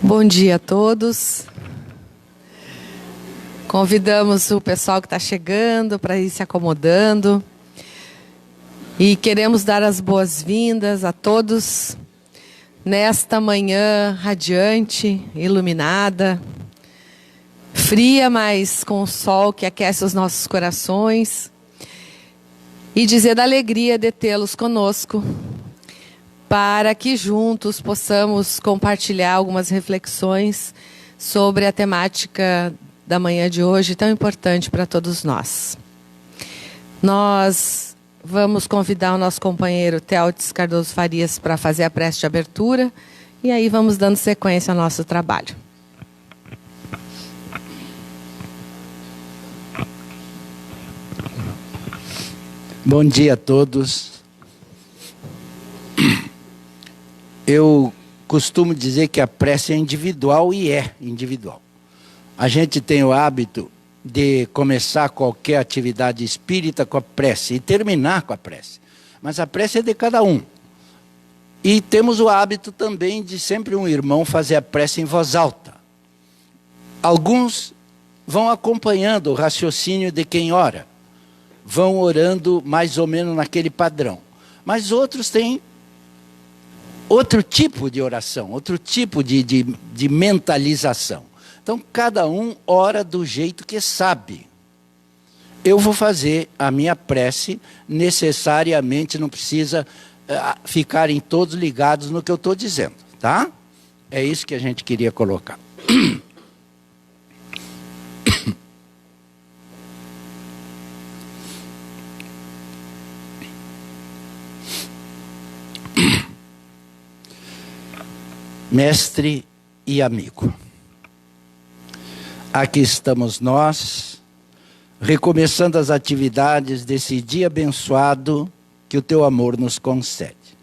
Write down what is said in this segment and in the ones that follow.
Bom dia a todos. Convidamos o pessoal que está chegando para ir se acomodando. E queremos dar as boas-vindas a todos nesta manhã radiante, iluminada, fria, mas com o sol que aquece os nossos corações. E dizer da alegria de tê-los conosco, para que juntos possamos compartilhar algumas reflexões sobre a temática da manhã de hoje, tão importante para todos nós. Nós vamos convidar o nosso companheiro Teótis Cardoso Farias para fazer a prece de abertura, e aí vamos dando sequência ao nosso trabalho. Bom dia a todos. Eu costumo dizer que a prece é individual e é individual. A gente tem o hábito de começar qualquer atividade espírita com a prece e terminar com a prece. Mas a prece é de cada um. E temos o hábito também de sempre um irmão fazer a prece em voz alta. Alguns vão acompanhando o raciocínio de quem ora. Vão orando mais ou menos naquele padrão. Mas outros têm outro tipo de oração, outro tipo de mentalização. Então, cada um ora do jeito que sabe. Eu vou fazer a minha prece, necessariamente não precisa ficarem todos ligados no que eu estou dizendo, tá? É isso que a gente queria colocar. Mestre e amigo, aqui estamos nós, recomeçando as atividades desse dia abençoado que o teu amor nos concede.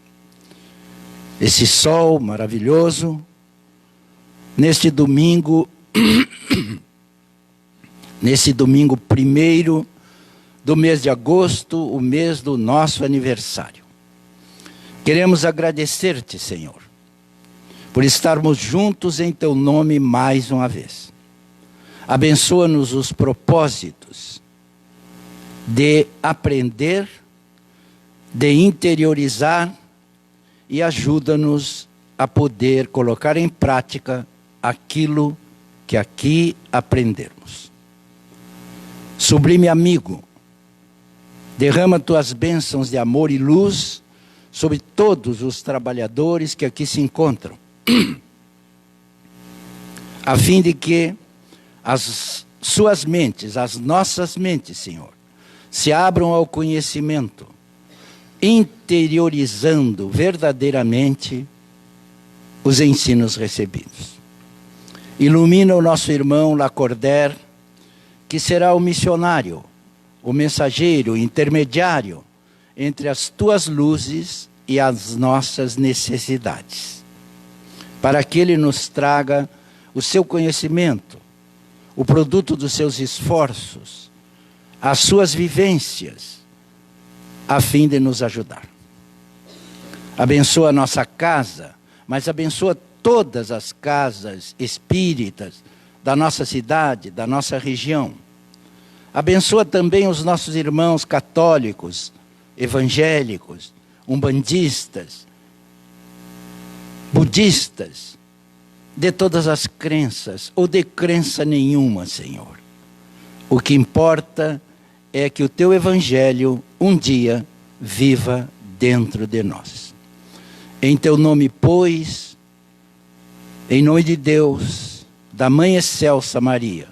Esse sol maravilhoso, neste domingo, nesse domingo 1º do mês de agosto, o mês do nosso aniversário. Queremos agradecer-te, Senhor, por estarmos juntos em teu nome mais uma vez. Abençoa-nos os propósitos de aprender, de interiorizar e ajuda-nos a poder colocar em prática aquilo que aqui aprendermos. Sublime amigo, derrama tuas bênçãos de amor e luz sobre todos os trabalhadores que aqui se encontram, a fim de que as suas mentes, as nossas mentes, Senhor, se abram ao conhecimento, interiorizando verdadeiramente os ensinos recebidos. Ilumina o nosso irmão Lacordaire, que será o missionário, o mensageiro, o intermediário entre as tuas luzes e as nossas necessidades, para que ele nos traga o seu conhecimento, o produto dos seus esforços, as suas vivências, a fim de nos ajudar. Abençoa a nossa casa, mas abençoa todas as casas espíritas da nossa cidade, da nossa região. Abençoa também os nossos irmãos católicos, evangélicos, umbandistas, budistas, de todas as crenças, ou de crença nenhuma, Senhor. O que importa é que o teu evangelho um dia viva dentro de nós. Em teu nome, pois, em nome de Deus, da Mãe Excelsa Maria,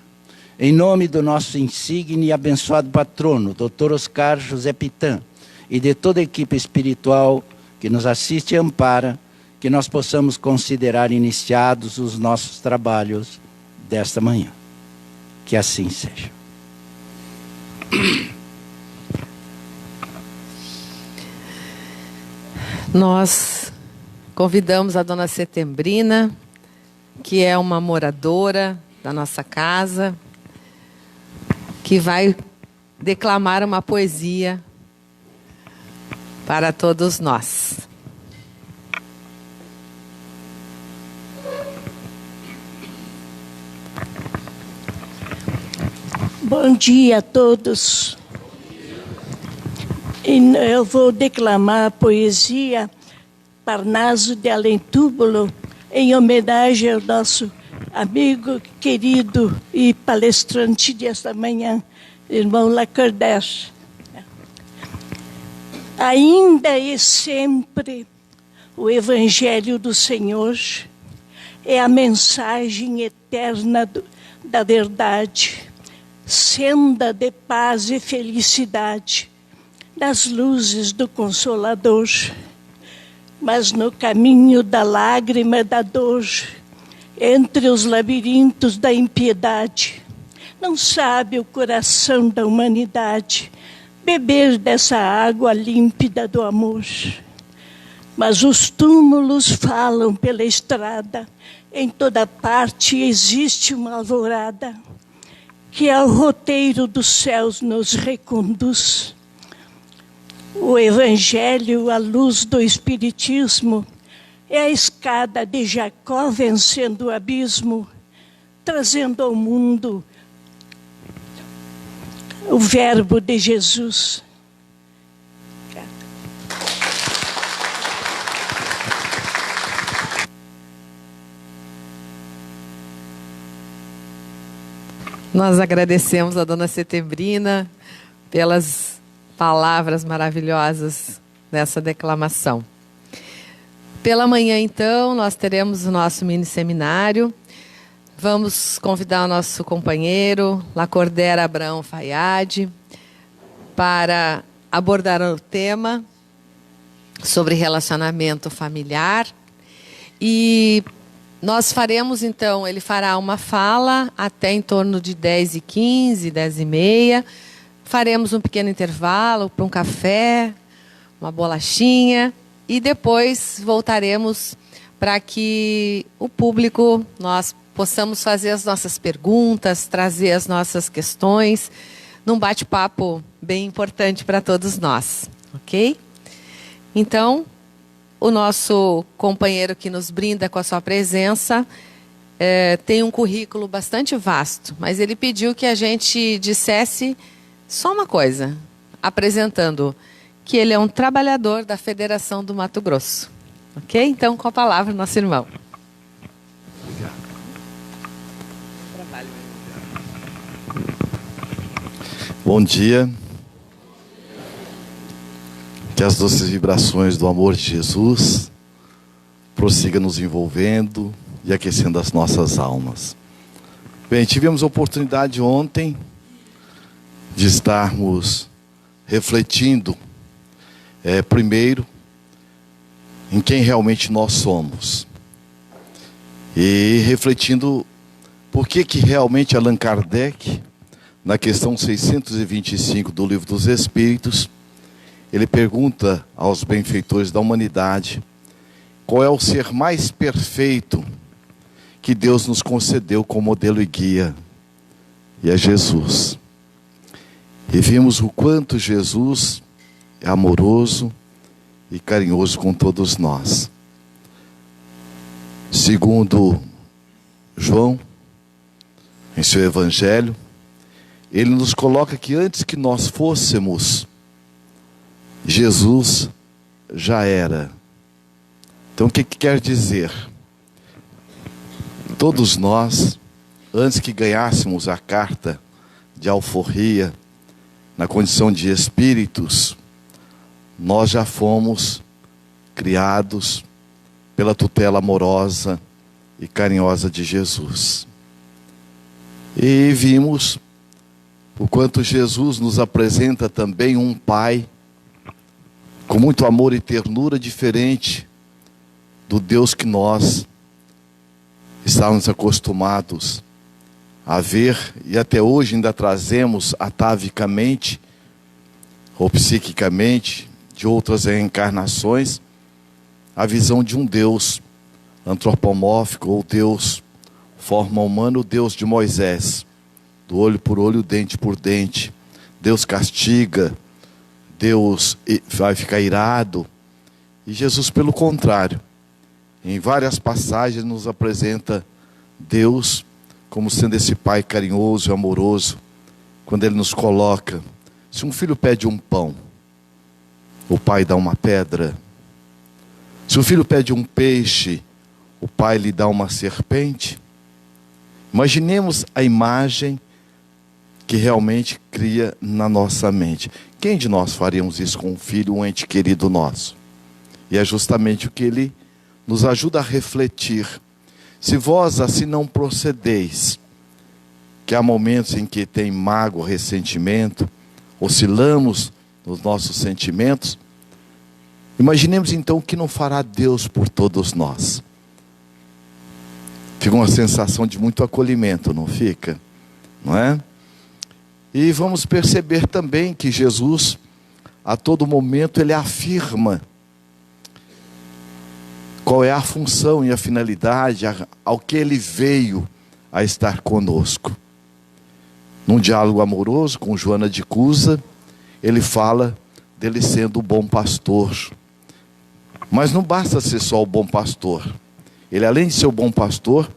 em nome do nosso insigne e abençoado patrono, Dr. Oscar José Pitã, e de toda a equipe espiritual que nos assiste e ampara, que nós possamos considerar iniciados os nossos trabalhos desta manhã. Que assim seja. Nós convidamos a dona Setembrina, que é uma moradora da nossa casa, que vai declamar uma poesia para todos nós. Bom dia a todos. Eu vou declamar a poesia Parnaso de Além Túmulo, em homenagem ao nosso amigo querido e palestrante desta manhã, irmão Lacordaire. Ainda e sempre o Evangelho do Senhor é a mensagem eterna da verdade, senda de paz e felicidade, das luzes do Consolador. Mas no caminho da lágrima e da dor, entre os labirintos da impiedade, não sabe o coração da humanidade beber dessa água límpida do amor. Mas os túmulos falam pela estrada, em toda parte existe uma alvorada, que ao roteiro dos céus nos reconduz. O Evangelho, a luz do Espiritismo, é a escada de Jacó vencendo o abismo, trazendo ao mundo o Verbo de Jesus. Nós agradecemos a dona Setembrina pelas palavras maravilhosas dessa declamação. Pela manhã, então, nós teremos o nosso mini seminário. Vamos convidar o nosso companheiro, Lacordaire Abraão Fayad, para abordar o tema sobre relacionamento familiar. E nós faremos, então, ele fará uma fala até em torno de 10h15, 10h30. Faremos um pequeno intervalo para um café, uma bolachinha, e depois voltaremos para que o público, nós possamos fazer as nossas perguntas, trazer as nossas questões, num bate-papo bem importante para todos nós, ok? Então, o nosso companheiro que nos brinda com a sua presença tem um currículo bastante vasto, mas ele pediu que a gente dissesse só uma coisa, apresentando que ele é um trabalhador da Federação do Mato Grosso. Ok? Então, com a palavra, nosso irmão. Bom dia. Que as doces vibrações do amor de Jesus prossigam nos envolvendo e aquecendo as nossas almas. Bem, tivemos a oportunidade ontem de estarmos refletindo, primeiro, em quem realmente nós somos. E refletindo por que realmente Allan Kardec, na questão 625 do Livro dos Espíritos, ele pergunta aos benfeitores da humanidade qual é o ser mais perfeito que Deus nos concedeu como modelo e guia. E é Jesus. E vimos o quanto Jesus é amoroso e carinhoso com todos nós. Segundo João, em seu Evangelho, ele nos coloca que antes que nós fôssemos, Jesus já era. Então o que quer dizer? Todos nós, antes que ganhássemos a carta de alforria, na condição de espíritos, nós já fomos criados pela tutela amorosa e carinhosa de Jesus. E vimos o quanto Jesus nos apresenta também um Pai com muito amor e ternura, diferente do Deus que nós estávamos acostumados a ver, e até hoje ainda trazemos atavicamente ou psiquicamente de outras reencarnações a visão de um Deus antropomórfico, ou Deus forma humana, o Deus de Moisés, do olho por olho, dente por dente. Deus castiga, Deus vai ficar irado. E Jesus, pelo contrário, em várias passagens nos apresenta Deus como sendo esse Pai carinhoso e amoroso quando ele nos coloca, se um filho pede um pão, o pai dá uma pedra. Se o filho pede um peixe, o pai lhe dá uma serpente. Imaginemos a imagem que realmente cria na nossa mente. Quem de nós faríamos isso com um filho, um ente querido nosso? E é justamente o que ele nos ajuda a refletir. Se vós assim não procedeis, que há momentos em que tem mágoa, ressentimento, oscilamos nos nossos sentimentos, imaginemos então o que não fará Deus por todos nós. Fica uma sensação de muito acolhimento, não fica? Não é? E vamos perceber também que Jesus, a todo momento, ele afirma qual é a função e a finalidade ao que ele veio a estar conosco. Num diálogo amoroso com Joana de Cusa, ele fala dele sendo o bom pastor. Mas não basta ser só o bom pastor. Ele, além de ser o bom pastor,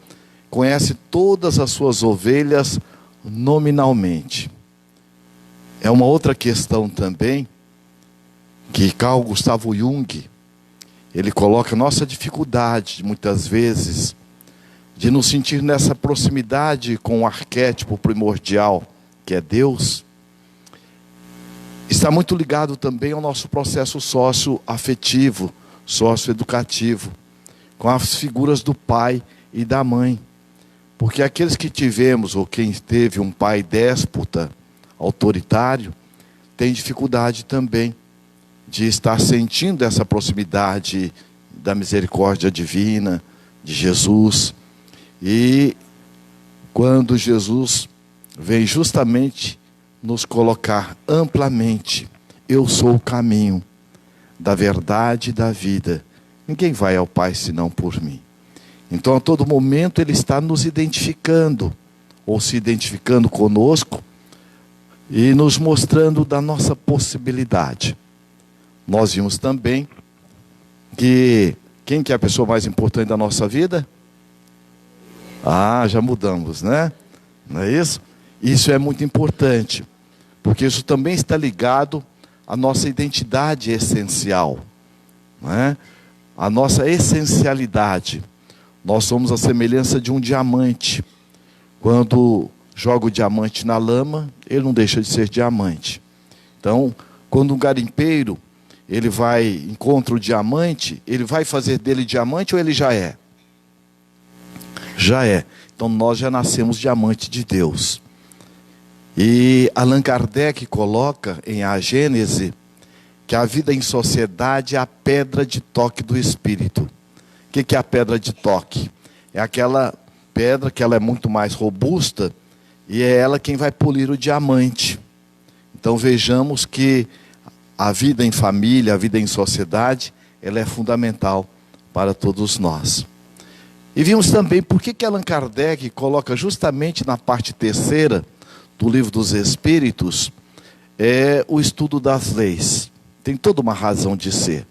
conhece todas as suas ovelhas nominalmente. É uma outra questão também, que Carl Gustavo Jung, ele coloca a nossa dificuldade, muitas vezes, de nos sentir nessa proximidade com o arquétipo primordial, que é Deus, está muito ligado também ao nosso processo socioafetivo, socioeducativo, com as figuras do pai e da mãe. Porque aqueles que tivemos, ou quem teve um pai déspota, autoritário, tem dificuldade também de estar sentindo essa proximidade da misericórdia divina, de Jesus. E quando Jesus vem justamente nos colocar amplamente, eu sou o caminho da verdade e da vida, ninguém vai ao Pai senão por mim. Então a todo momento ele está nos identificando, ou se identificando conosco, e nos mostrando da nossa possibilidade. Nós vimos também que quem que é a pessoa mais importante da nossa vida? Já mudamos, né? Não é isso? Isso é muito importante, porque isso também está ligado à nossa identidade essencial, não é? A nossa essencialidade. Nós somos a semelhança de um diamante. Quando joga o diamante na lama, ele não deixa de ser diamante. Então, quando um garimpeiro, ele encontra o diamante, ele vai fazer dele diamante ou ele já é? Já é. Então nós já nascemos diamante de Deus. E Allan Kardec coloca em A Gênese que a vida em sociedade é a pedra de toque do espírito. O que é a pedra de toque? É aquela pedra que ela é muito mais robusta e é ela quem vai polir o diamante. Então vejamos que a vida em família, a vida em sociedade, ela é fundamental para todos nós. E vimos também por que Allan Kardec coloca justamente na parte terceira do Livro dos Espíritos o estudo das leis. Tem toda uma razão de ser.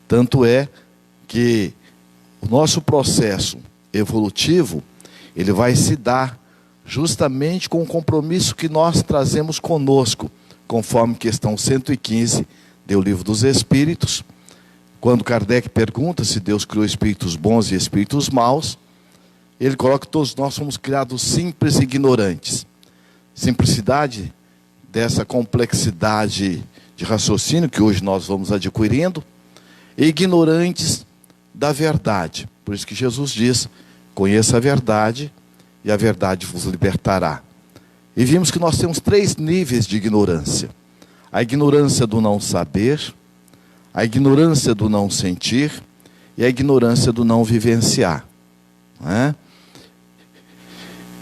Tanto é que o nosso processo evolutivo, ele vai se dar justamente com o compromisso que nós trazemos conosco, conforme questão 115 do Livro dos Espíritos, quando Kardec pergunta se Deus criou espíritos bons e espíritos maus, ele coloca que todos nós somos criados simples e ignorantes. Simplicidade dessa complexidade de raciocínio que hoje nós vamos adquirindo, e ignorantes da verdade. Por isso que Jesus diz, conheça a verdade e a verdade vos libertará. E vimos que nós temos 3 níveis de ignorância. A ignorância do não saber, a ignorância do não sentir e a ignorância do não vivenciar. Não é?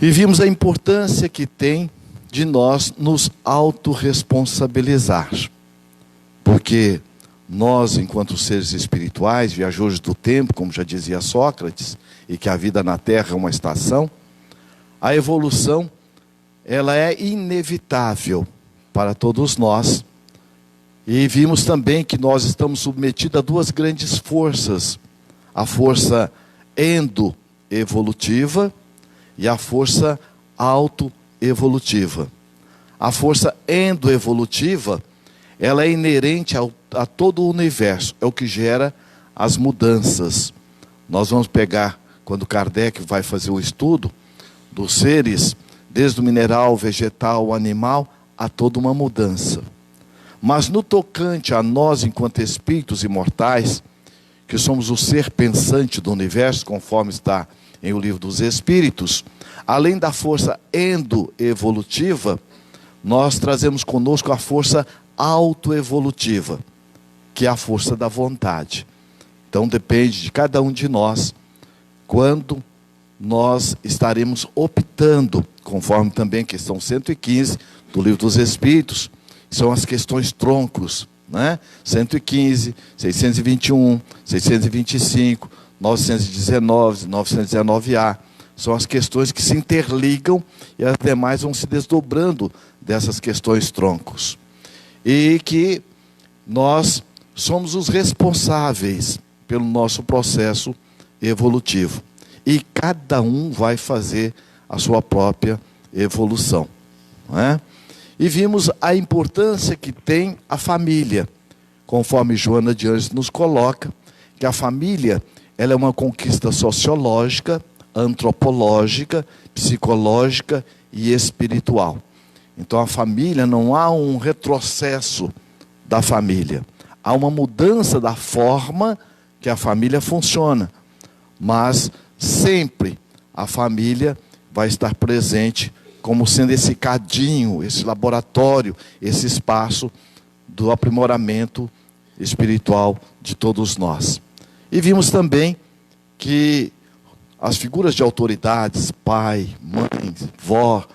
E vimos a importância que tem de nós nos autorresponsabilizar. Porque nós, enquanto seres espirituais, viajores do tempo, como já dizia Sócrates, e que a vida na Terra é uma estação, a evolução, ela é inevitável para todos nós. E vimos também que nós estamos submetidos a 2 grandes forças. A força endoevolutiva e a força autoevolutiva. A força endoevolutiva, ela é inerente a todo o universo, é o que gera as mudanças. Nós vamos pegar, quando Kardec vai fazer o estudo dos seres, desde o mineral, vegetal, animal, há toda uma mudança. Mas no tocante a nós, enquanto espíritos imortais, que somos o ser pensante do universo, conforme está em O Livro dos Espíritos, além da força endoevolutiva, nós trazemos conosco a força autoevolutiva, que é a força da vontade. Então depende de cada um de nós, quando nós estaremos optando, conforme também a questão 115 do Livro dos Espíritos, são as questões troncos, né? 115, 621, 625, 919, 919A, são as questões que se interligam e as demais vão se desdobrando dessas questões troncos. E que nós somos os responsáveis pelo nosso processo evolutivo. E cada um vai fazer a sua própria evolução, não é? E vimos a importância que tem a família, conforme Joana de Ângeles nos coloca, que a família ela é uma conquista sociológica, antropológica, psicológica e espiritual. Então a família, não há um retrocesso da família, há uma mudança da forma que a família funciona, mas sempre a família vai estar presente como sendo esse cadinho, esse laboratório, esse espaço do aprimoramento espiritual de todos nós. E vimos também que as figuras de autoridades, pai, mãe, vó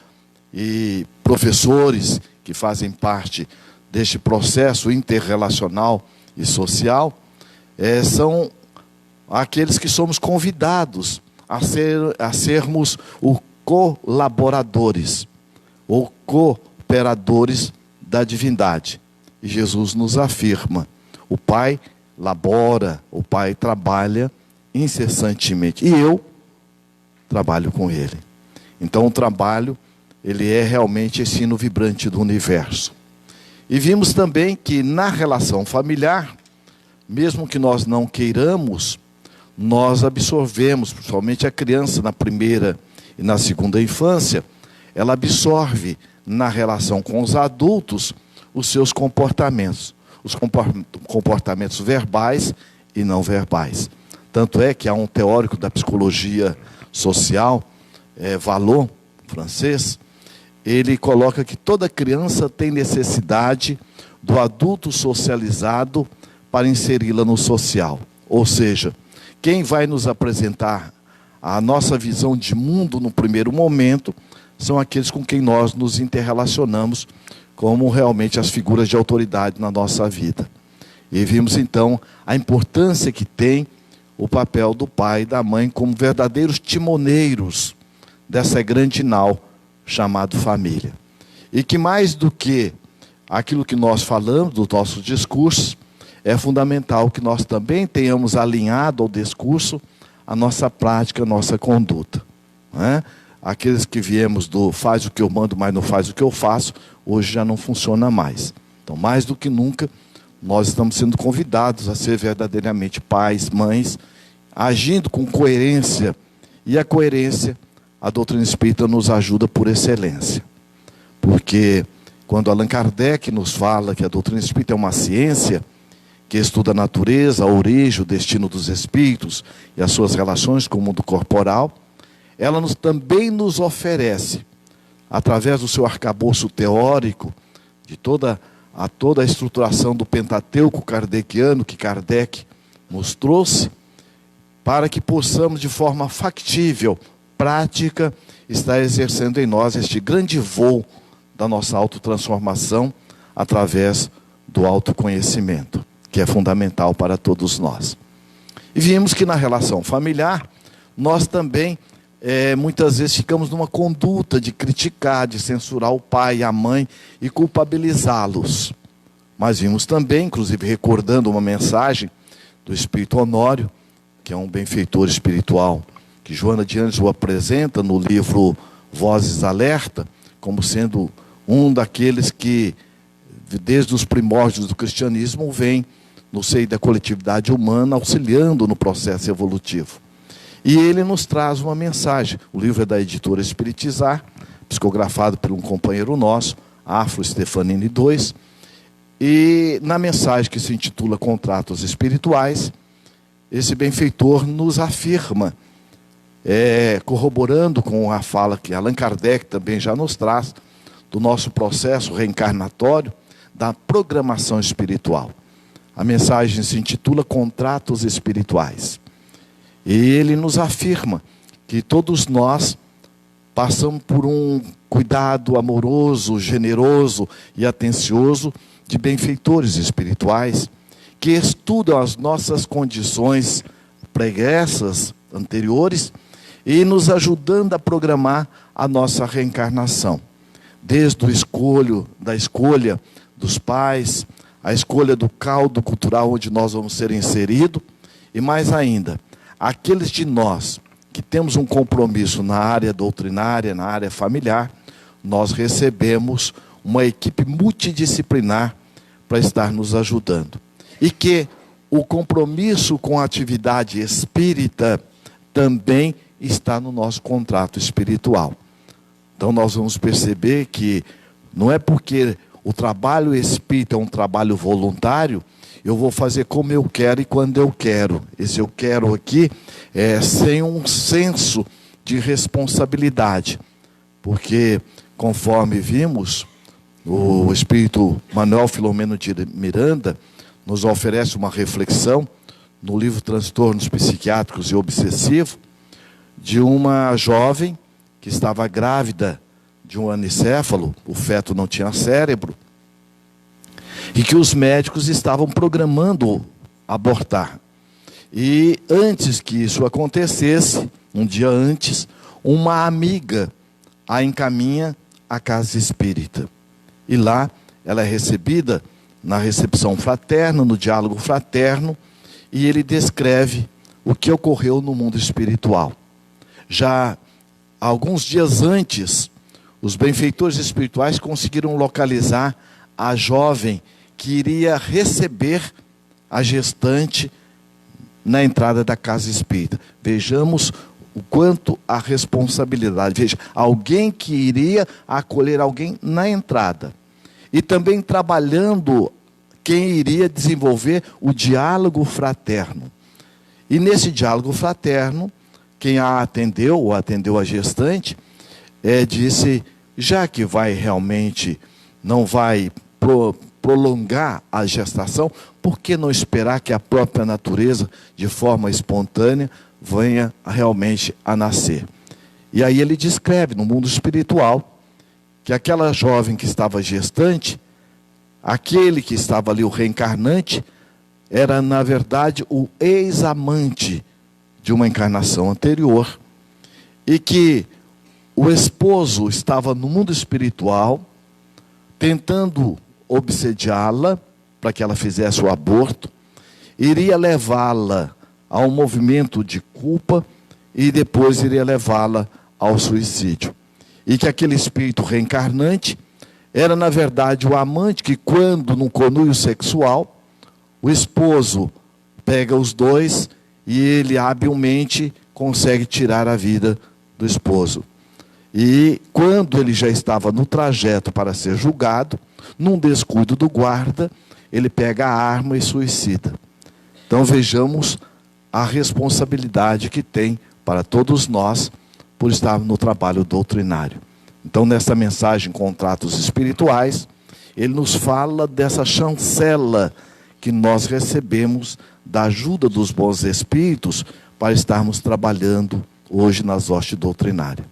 e professores que fazem parte deste processo interrelacional e social, são aqueles que somos convidados a sermos o colaboradores ou cooperadores da divindade. E Jesus nos afirma: o Pai labora, o Pai trabalha incessantemente, e eu trabalho com Ele. Então o trabalho, ele é realmente esse hino vibrante do universo. E vimos também que na relação familiar, mesmo que nós não queiramos, nós absorvemos, principalmente a criança na primeira e na segunda infância, ela absorve na relação com os adultos os seus comportamentos, os comportamentos verbais e não verbais. Tanto é que há um teórico da psicologia social, Vallon, francês, ele coloca que toda criança tem necessidade do adulto socializado para inseri-la no social. Ou seja, quem vai nos apresentar a nossa visão de mundo no primeiro momento são aqueles com quem nós nos interrelacionamos como realmente as figuras de autoridade na nossa vida. E vimos então a importância que tem o papel do pai e da mãe como verdadeiros timoneiros dessa grande nau chamada família. E que mais do que aquilo que nós falamos do nosso discurso, é fundamental que nós também tenhamos alinhado ao discurso a nossa prática, a nossa conduta, não é? Aqueles que viemos do faz o que eu mando, mas não faz o que eu faço, hoje já não funciona mais. Então, mais do que nunca, nós estamos sendo convidados a ser verdadeiramente pais, mães, agindo com coerência. E a coerência, a doutrina espírita nos ajuda por excelência. Porque quando Allan Kardec nos fala que a doutrina espírita é uma ciência que estuda a natureza, a origem, o destino dos espíritos e as suas relações com o mundo corporal, ela também nos oferece, através do seu arcabouço teórico, de toda a estruturação do Pentateuco kardeciano que Kardec nos trouxe, para que possamos de forma factível, prática, estar exercendo em nós este grande voo da nossa autotransformação através do autoconhecimento, que é fundamental para todos nós. E vimos que na relação familiar, nós também muitas vezes ficamos numa conduta de criticar, de censurar o pai e a mãe e culpabilizá-los. Mas vimos também, inclusive recordando uma mensagem do Espírito Honório, que é um benfeitor espiritual, que Joana de Ângeles o apresenta no livro Vozes Alerta, como sendo um daqueles que, desde os primórdios do cristianismo, vem no seio da coletividade humana, auxiliando no processo evolutivo. E ele nos traz uma mensagem. O livro é da editora Espiritizar, psicografado por um companheiro nosso, Afro Stefanini II, e na mensagem que se intitula Contratos Espirituais, esse benfeitor nos afirma, corroborando com a fala que Allan Kardec também já nos traz, do nosso processo reencarnatório, da programação espiritual. A mensagem se intitula Contratos Espirituais. E ele nos afirma que todos nós passamos por um cuidado amoroso, generoso e atencioso de benfeitores espirituais que estudam as nossas condições pregressas, anteriores, e nos ajudando a programar a nossa reencarnação. Desde da escolha dos pais, a escolha do caldo cultural onde nós vamos ser inseridos, e mais ainda, aqueles de nós que temos um compromisso na área doutrinária, na área familiar, nós recebemos uma equipe multidisciplinar para estar nos ajudando. E que o compromisso com a atividade espírita também está no nosso contrato espiritual. Então nós vamos perceber que não é porque o trabalho espírita é um trabalho voluntário, eu vou fazer como eu quero e quando eu quero. Esse eu quero aqui é sem um senso de responsabilidade. Porque, conforme vimos, o espírito Manuel Filomeno de Miranda nos oferece uma reflexão no livro Transtornos Psiquiátricos e Obsessivos, de uma jovem que estava grávida de um anicéfalo, o feto não tinha cérebro, e que os médicos estavam programando abortar. E antes que isso acontecesse, um dia antes, uma amiga a encaminha à casa espírita. E lá ela é recebida na recepção fraterna, no diálogo fraterno, e ele descreve o que ocorreu no mundo espiritual. Já alguns dias antes, os benfeitores espirituais conseguiram localizar a jovem que iria receber a gestante na entrada da casa espírita. Vejamos o quanto a responsabilidade. Veja, alguém que iria acolher alguém na entrada. E também trabalhando quem iria desenvolver o diálogo fraterno. E nesse diálogo fraterno, quem a atendeu, ou atendeu a gestante, disse, já que não vai prolongar a gestação, por que não esperar que a própria natureza, de forma espontânea, venha realmente a nascer? E aí ele descreve, no mundo espiritual, que aquela jovem que estava gestante, aquele que estava ali, o reencarnante, era, na verdade, o ex-amante de uma encarnação anterior, e que o esposo estava no mundo espiritual, tentando obsediá-la, para que ela fizesse o aborto, iria levá-la a um movimento de culpa, e depois iria levá-la ao suicídio. E que aquele espírito reencarnante era, na verdade, o amante que, quando num conluio sexual, o esposo pega os dois e ele habilmente consegue tirar a vida do esposo. E quando ele já estava no trajeto para ser julgado, num descuido do guarda, ele pega a arma e suicida. Então vejamos a responsabilidade que tem para todos nós por estar no trabalho doutrinário. Então, nessa mensagem Contratos Espirituais, ele nos fala dessa chancela que nós recebemos da ajuda dos bons espíritos para estarmos trabalhando hoje nas hostes doutrinárias.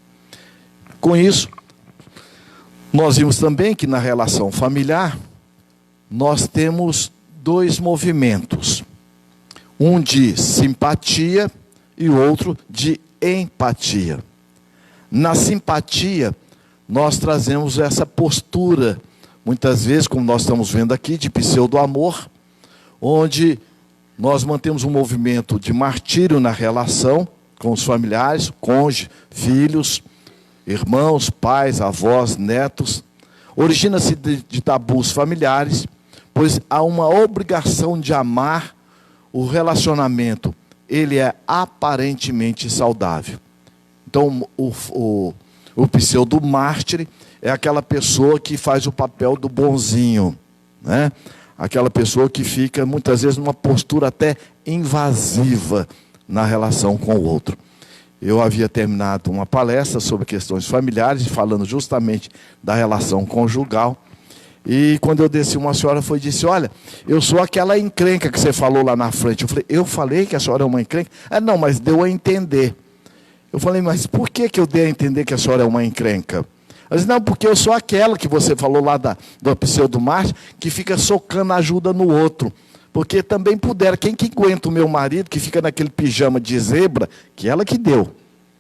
Com isso, nós vimos também que na relação familiar, nós temos dois movimentos. Um de simpatia e outro de empatia. Na simpatia, nós trazemos essa postura, muitas vezes, como nós estamos vendo aqui, de pseudo-amor, onde nós mantemos um movimento de martírio na relação com os familiares, cônjuge, filhos, irmãos, pais, avós, netos, Origina-se de tabus familiares, pois há uma obrigação de amar. O relacionamento, ele é aparentemente saudável. Então, o pseudo-mártir é aquela pessoa que faz o papel do bonzinho, né? Aquela pessoa que fica, muitas vezes, numa postura até invasiva na relação com o outro. Eu havia terminado uma palestra sobre questões familiares, falando justamente da relação conjugal. E quando eu desci, uma senhora foi e disse: olha, eu sou aquela encrenca que você falou lá na frente. Eu falei que a senhora é uma encrenca? Não, mas deu a entender. Eu falei: mas por que eu dei a entender que a senhora é uma encrenca? Ela disse: não, porque eu sou aquela que você falou lá do pseudo-mártir, que fica socando ajuda no outro. Porque também pudera, quem que aguenta o meu marido, que fica naquele pijama de zebra, que ela que deu,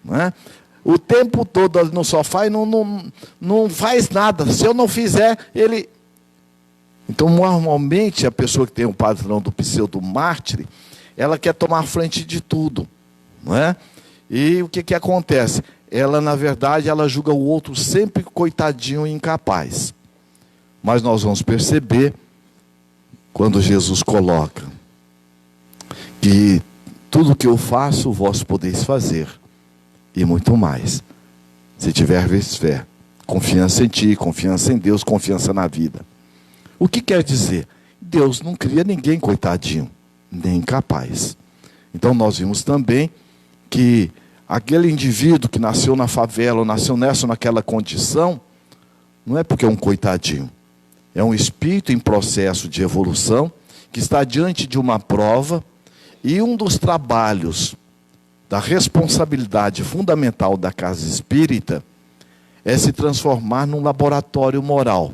né? O tempo todo ali no sofá e não faz nada. Se eu não fizer, ele... Então, normalmente, a pessoa que tem o padrão do pseudo-mártir, ela quer tomar frente de tudo, não é? E o que acontece? Ela, na verdade, ela julga o outro sempre coitadinho e incapaz. Mas nós vamos perceber, quando Jesus coloca que tudo que eu faço, vós podeis fazer, e muito mais, se tiverdes fé, confiança em ti, confiança em Deus, confiança na vida. O que quer dizer? Deus não cria ninguém coitadinho, nem incapaz. Então nós vimos também que aquele indivíduo que nasceu na favela, ou nasceu nessa ou naquela condição, não é porque é um coitadinho. É um espírito em processo de evolução, que está diante de uma prova, e um dos trabalhos da responsabilidade fundamental da casa espírita é se transformar num laboratório moral.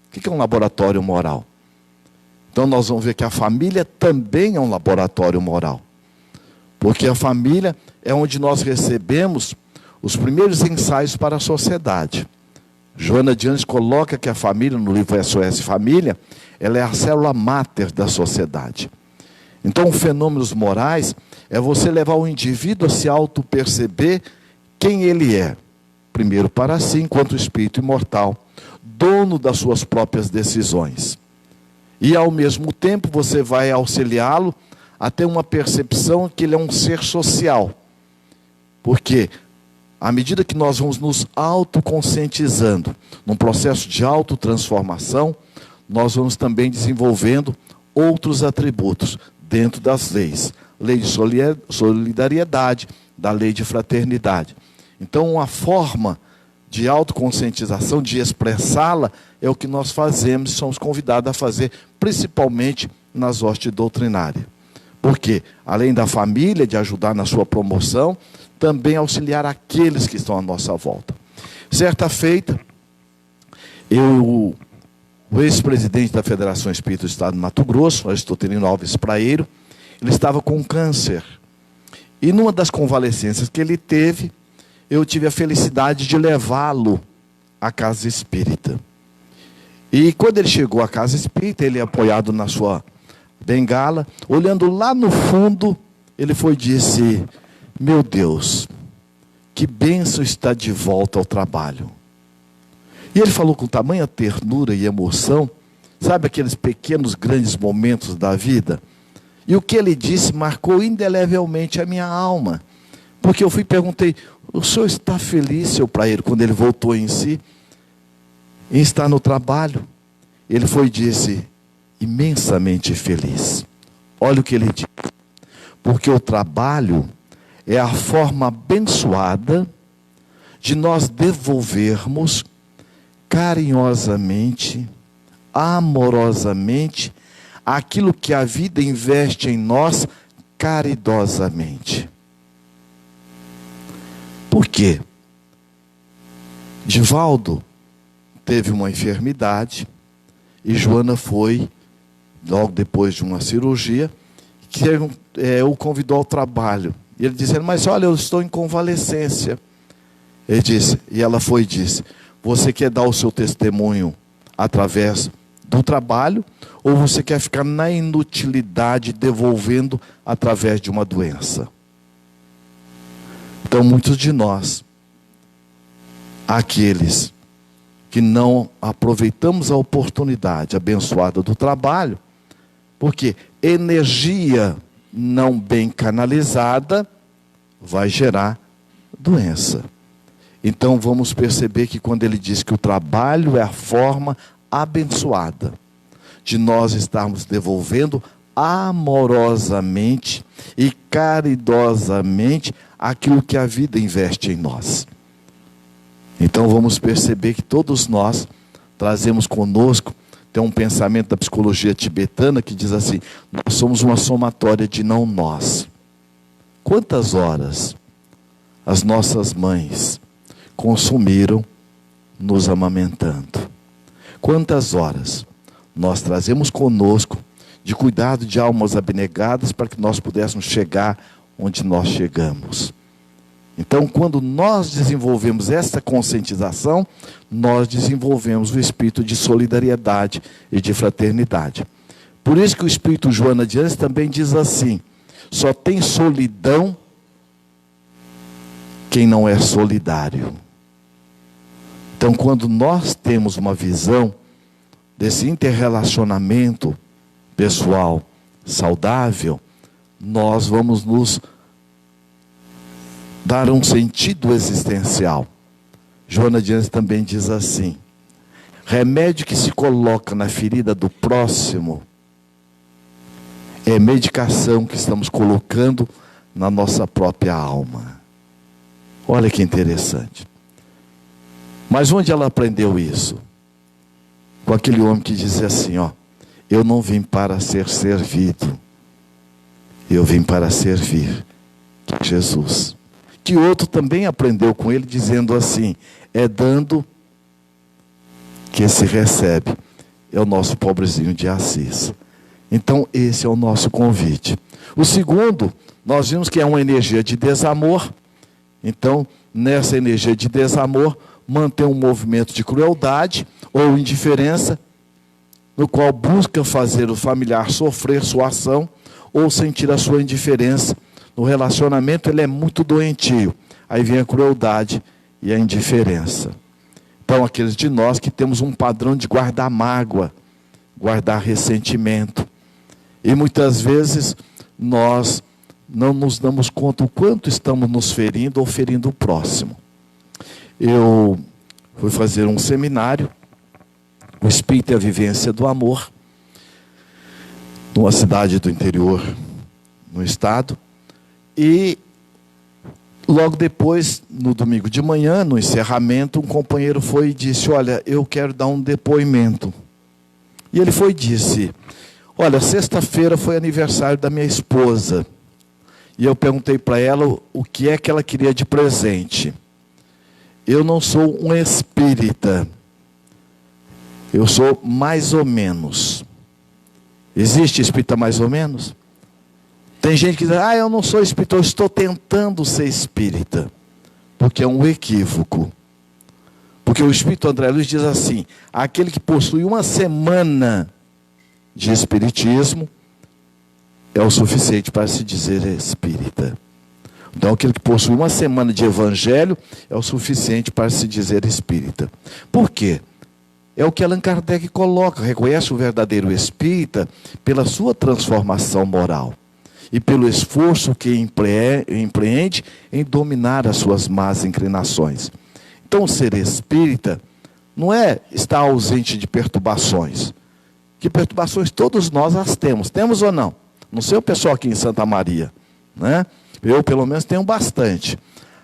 O que é um laboratório moral? Então nós vamos ver que a família também é um laboratório moral. Porque a família é onde nós recebemos os primeiros ensaios para a sociedade. Joana de Anjos coloca que a família, no livro SOS Família, ela é a célula máter da sociedade. Então, fenômenos morais é você levar o indivíduo a se auto-perceber quem ele é. Primeiro para si, enquanto espírito imortal, dono das suas próprias decisões. E, ao mesmo tempo, você vai auxiliá-lo a ter uma percepção que ele é um ser social. Porque, à medida que nós vamos nos autoconscientizando, num processo de autotransformação, nós vamos também desenvolvendo outros atributos dentro das leis. Lei de solidariedade, da lei de fraternidade. Então, uma forma de autoconscientização, de expressá-la, é o que nós fazemos e somos convidados a fazer, principalmente nas hostes doutrinárias. Porque, além da família, de ajudar na sua promoção, também auxiliar aqueles que estão à nossa volta. Certa feita, o ex-presidente da Federação Espírita do Estado de Mato Grosso, Aristotelino Alves Praeiro, ele estava com câncer. E numa das convalescências que ele teve, eu tive a felicidade de levá-lo à casa espírita. E quando ele chegou à casa espírita, ele apoiado na sua bengala, olhando lá no fundo, ele foi e disse: meu Deus, que bênção estar de volta ao trabalho. E ele falou com tamanha ternura e emoção, sabe aqueles pequenos, grandes momentos da vida? E o que ele disse marcou indelevelmente a minha alma. Porque eu fui e perguntei: o senhor está feliz, seu Praeiro, quando ele voltou em si, em estar no trabalho? Ele foi e disse: imensamente feliz. Olha o que ele disse: porque o trabalho é a forma abençoada de nós devolvermos carinhosamente, amorosamente, aquilo que a vida investe em nós caridosamente. Por quê? Divaldo teve uma enfermidade e Joana foi, logo depois de uma cirurgia, que o convidou ao trabalho. E ele disse: mas olha, eu estou em convalescência. Ele disse, e ela foi e disse: você quer dar o seu testemunho através do trabalho, ou você quer ficar na inutilidade devolvendo através de uma doença? Então, muitos de nós, aqueles que não aproveitamos a oportunidade abençoada do trabalho, porque energia não bem canalizada vai gerar doença. Então vamos perceber que quando ele diz que o trabalho é a forma abençoada de nós estarmos devolvendo amorosamente e caridosamente aquilo que a vida investe em nós. Então vamos perceber que todos nós trazemos conosco, tem um pensamento da psicologia tibetana que diz assim: nós somos uma somatória de não nós. Quantas horas as nossas mães consumiram nos amamentando? Quantas horas nós trazemos conosco de cuidado de almas abnegadas para que nós pudéssemos chegar onde nós chegamos? Então, quando nós desenvolvemos essa conscientização, nós desenvolvemos o espírito de solidariedade e de fraternidade. Por isso que o espírito Joana de Ângeles também diz assim: só tem solidão quem não é solidário. Então, quando nós temos uma visão desse interrelacionamento pessoal saudável, nós vamos nos dar um sentido existencial. Joana de Ângeles também diz assim: remédio que se coloca na ferida do próximo é medicação que estamos colocando na nossa própria alma. Olha que interessante. Mas onde ela aprendeu isso? Com aquele homem que dizia assim, ó: eu não vim para ser servido, eu vim para servir, que é Jesus. Que outro também aprendeu com ele, dizendo assim: é dando que se recebe. É o nosso pobrezinho de Assis. Então esse é o nosso convite. O segundo, nós vimos que é uma energia de desamor. Então, nessa energia de desamor, mantém um movimento de crueldade ou indiferença, no qual busca fazer o familiar sofrer sua ação ou sentir a sua indiferença. No relacionamento ele é muito doentio. Aí vem a crueldade e a indiferença. Então aqueles de nós que temos um padrão de guardar mágoa, guardar ressentimento. E muitas vezes nós não nos damos conta o quanto estamos nos ferindo ou ferindo o próximo. Eu fui fazer um seminário, o Espírito e a Vivência do Amor, numa cidade do interior, no estado. E logo depois, no domingo de manhã, no encerramento, um companheiro foi e disse: olha, eu quero dar um depoimento. E ele foi e disse: olha, sexta-feira foi aniversário da minha esposa. E eu perguntei para ela o que é que ela queria de presente. Eu não sou um espírita. Eu sou mais ou menos. Existe espírita mais ou menos? Tem gente que diz: ah, eu não sou espírita, eu estou tentando ser espírita. Porque é um equívoco. Porque o espírito André Luiz diz assim: aquele que possui uma semana de espiritismo é o suficiente para se dizer espírita. Então aquele que possui uma semana de evangelho é o suficiente para se dizer espírita. Por quê? É o que Allan Kardec coloca: reconhece o verdadeiro espírita pela sua transformação moral e pelo esforço que empreende em dominar as suas más inclinações. Então ser espírita não é estar ausente de perturbações. Que perturbações todos nós as temos. Temos ou não? Não sei o pessoal aqui em Santa Maria, né? Eu pelo menos tenho bastante.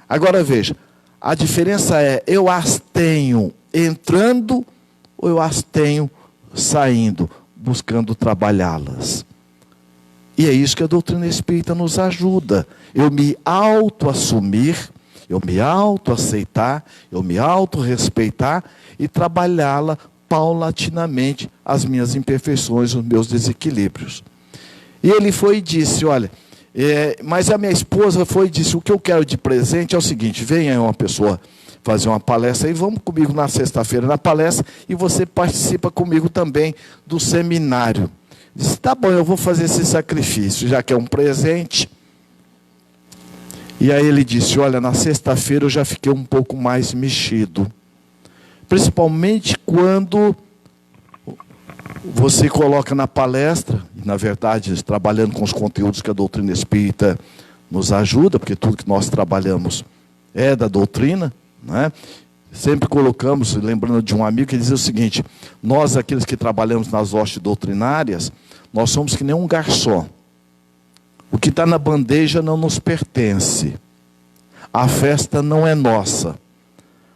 Agora veja, a diferença é: eu as tenho entrando ou eu as tenho saindo, buscando trabalhá-las. E é isso que a doutrina espírita nos ajuda. Eu me auto-assumir, eu me auto-aceitar, eu me auto-respeitar e trabalhá-la paulatinamente, as minhas imperfeições, os meus desequilíbrios. E ele foi e disse: olha, mas a minha esposa foi e disse: o que eu quero de presente é o seguinte, venha uma pessoa fazer uma palestra e vamos comigo na sexta-feira na palestra e você participa comigo também do seminário. Disse: tá bom, eu vou fazer esse sacrifício, já que é um presente. E aí ele disse: olha, na sexta-feira eu já fiquei um pouco mais mexido. Principalmente quando você coloca na palestra, e na verdade, trabalhando com os conteúdos que a doutrina espírita nos ajuda, porque tudo que nós trabalhamos é da doutrina, né? Sempre colocamos, lembrando de um amigo que dizia o seguinte: nós, aqueles que trabalhamos nas hostes doutrinárias, nós somos que nem um garçom. O que está na bandeja não nos pertence. A festa não é nossa.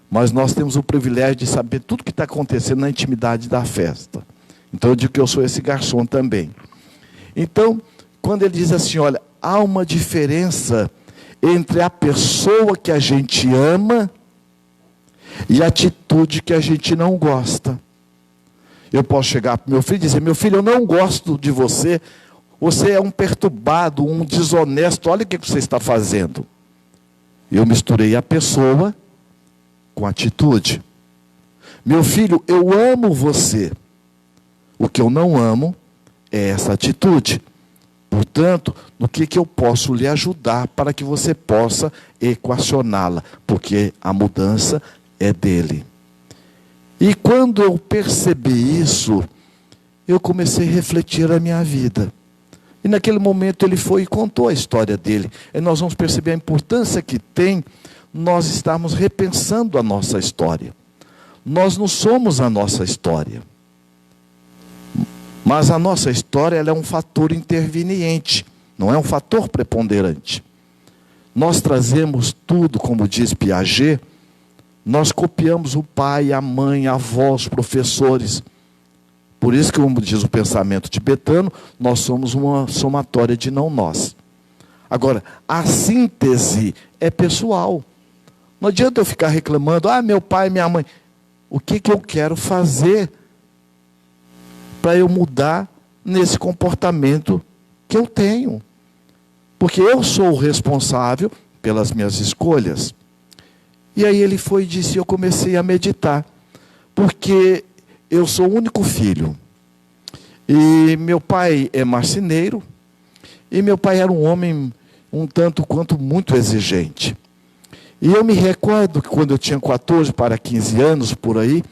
Mas nós temos o privilégio de saber tudo que está acontecendo na intimidade da festa. Então eu digo que eu sou esse garçom também. Então, quando ele diz assim, olha, há uma diferença entre a pessoa que a gente ama e a atitude que a gente não gosta. Eu posso chegar para meu filho e dizer: meu filho, eu não gosto de você, você é um perturbado, um desonesto, olha o que você está fazendo. Eu misturei a pessoa com a atitude. Meu filho, eu amo você. O que eu não amo é essa atitude. Portanto, no que eu posso lhe ajudar para que você possa equacioná-la? Porque a mudança é dele. E quando eu percebi isso, eu comecei a refletir a minha vida. E naquele momento ele foi e contou a história dele. E nós vamos perceber a importância que tem nós estarmos repensando a nossa história. Nós não somos a nossa história. Mas a nossa história, ela é um fator interveniente, não é um fator preponderante. Nós trazemos tudo, como diz Piaget, nós copiamos o pai, a mãe, a avó, os professores. Por isso que, como diz o pensamento tibetano, nós somos uma somatória de não nós. Agora, a síntese é pessoal. Não adianta eu ficar reclamando: ah, meu pai, minha mãe. O que eu quero fazer para eu mudar nesse comportamento que eu tenho? Porque eu sou o responsável pelas minhas escolhas. E aí ele foi e disse, eu comecei a meditar. Porque eu sou o único filho. E meu pai é marceneiro. E meu pai era um homem um tanto quanto muito exigente. E eu me recordo que quando eu tinha 14 para 15 anos, por aí,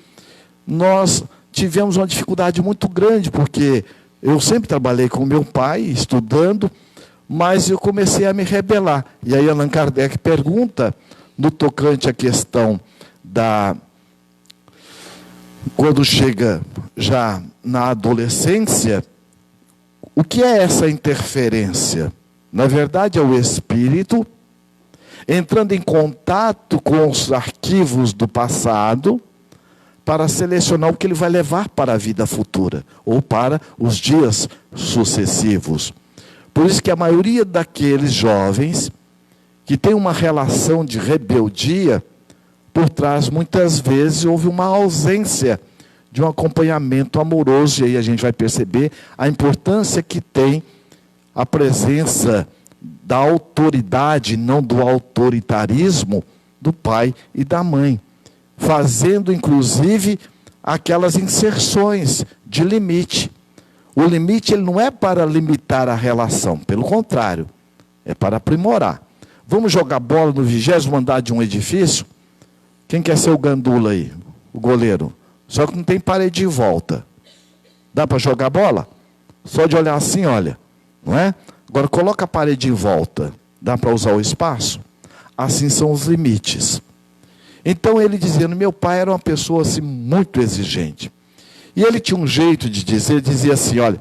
nós tivemos uma dificuldade muito grande, porque eu sempre trabalhei com meu pai, estudando, mas eu comecei a me rebelar. E aí Allan Kardec pergunta, no tocante à questão da... quando chega já na adolescência, o que é essa interferência? Na verdade, é o espírito entrando em contato com os arquivos do passado para selecionar o que ele vai levar para a vida futura ou para os dias sucessivos. Por isso que a maioria daqueles jovens que tem uma relação de rebeldia, por trás muitas vezes houve uma ausência de um acompanhamento amoroso, e aí a gente vai perceber a importância que tem a presença da autoridade, não do autoritarismo, do pai e da mãe, fazendo inclusive aquelas inserções de limite. O limite, ele não é para limitar a relação, pelo contrário, é para aprimorar. Vamos jogar bola no 20º andar de um edifício? Quem quer ser o gandula aí? O goleiro. Só que não tem parede em volta. Dá para jogar bola? Só de olhar assim, olha. Não é? Agora coloca a parede em volta. Dá para usar o espaço? Assim são os limites. Então ele dizendo, meu pai era uma pessoa assim, muito exigente. E ele tinha um jeito de dizer, dizia assim, olha,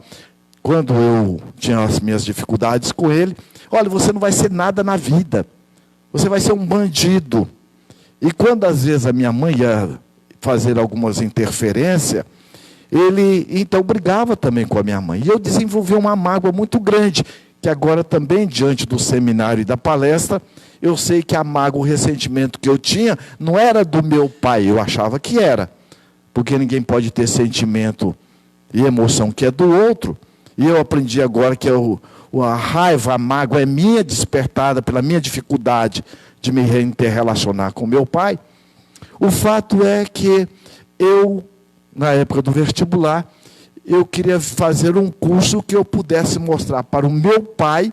quando eu tinha as minhas dificuldades com ele, olha, você não vai ser nada na vida. Você vai ser um bandido. E quando às vezes a minha mãe ia fazer algumas interferências, ele então brigava também com a minha mãe. E eu desenvolvi uma mágoa muito grande, que agora também, diante do seminário e da palestra, eu sei que a mágoa, o ressentimento que eu tinha, não era do meu pai, eu achava que era. Porque ninguém pode ter sentimento e emoção que é do outro. E eu aprendi agora que a raiva, a mágoa é minha, despertada pela minha dificuldade de me interrelacionar com meu pai. O fato é que eu, na época do vestibular, eu queria fazer um curso que eu pudesse mostrar para o meu pai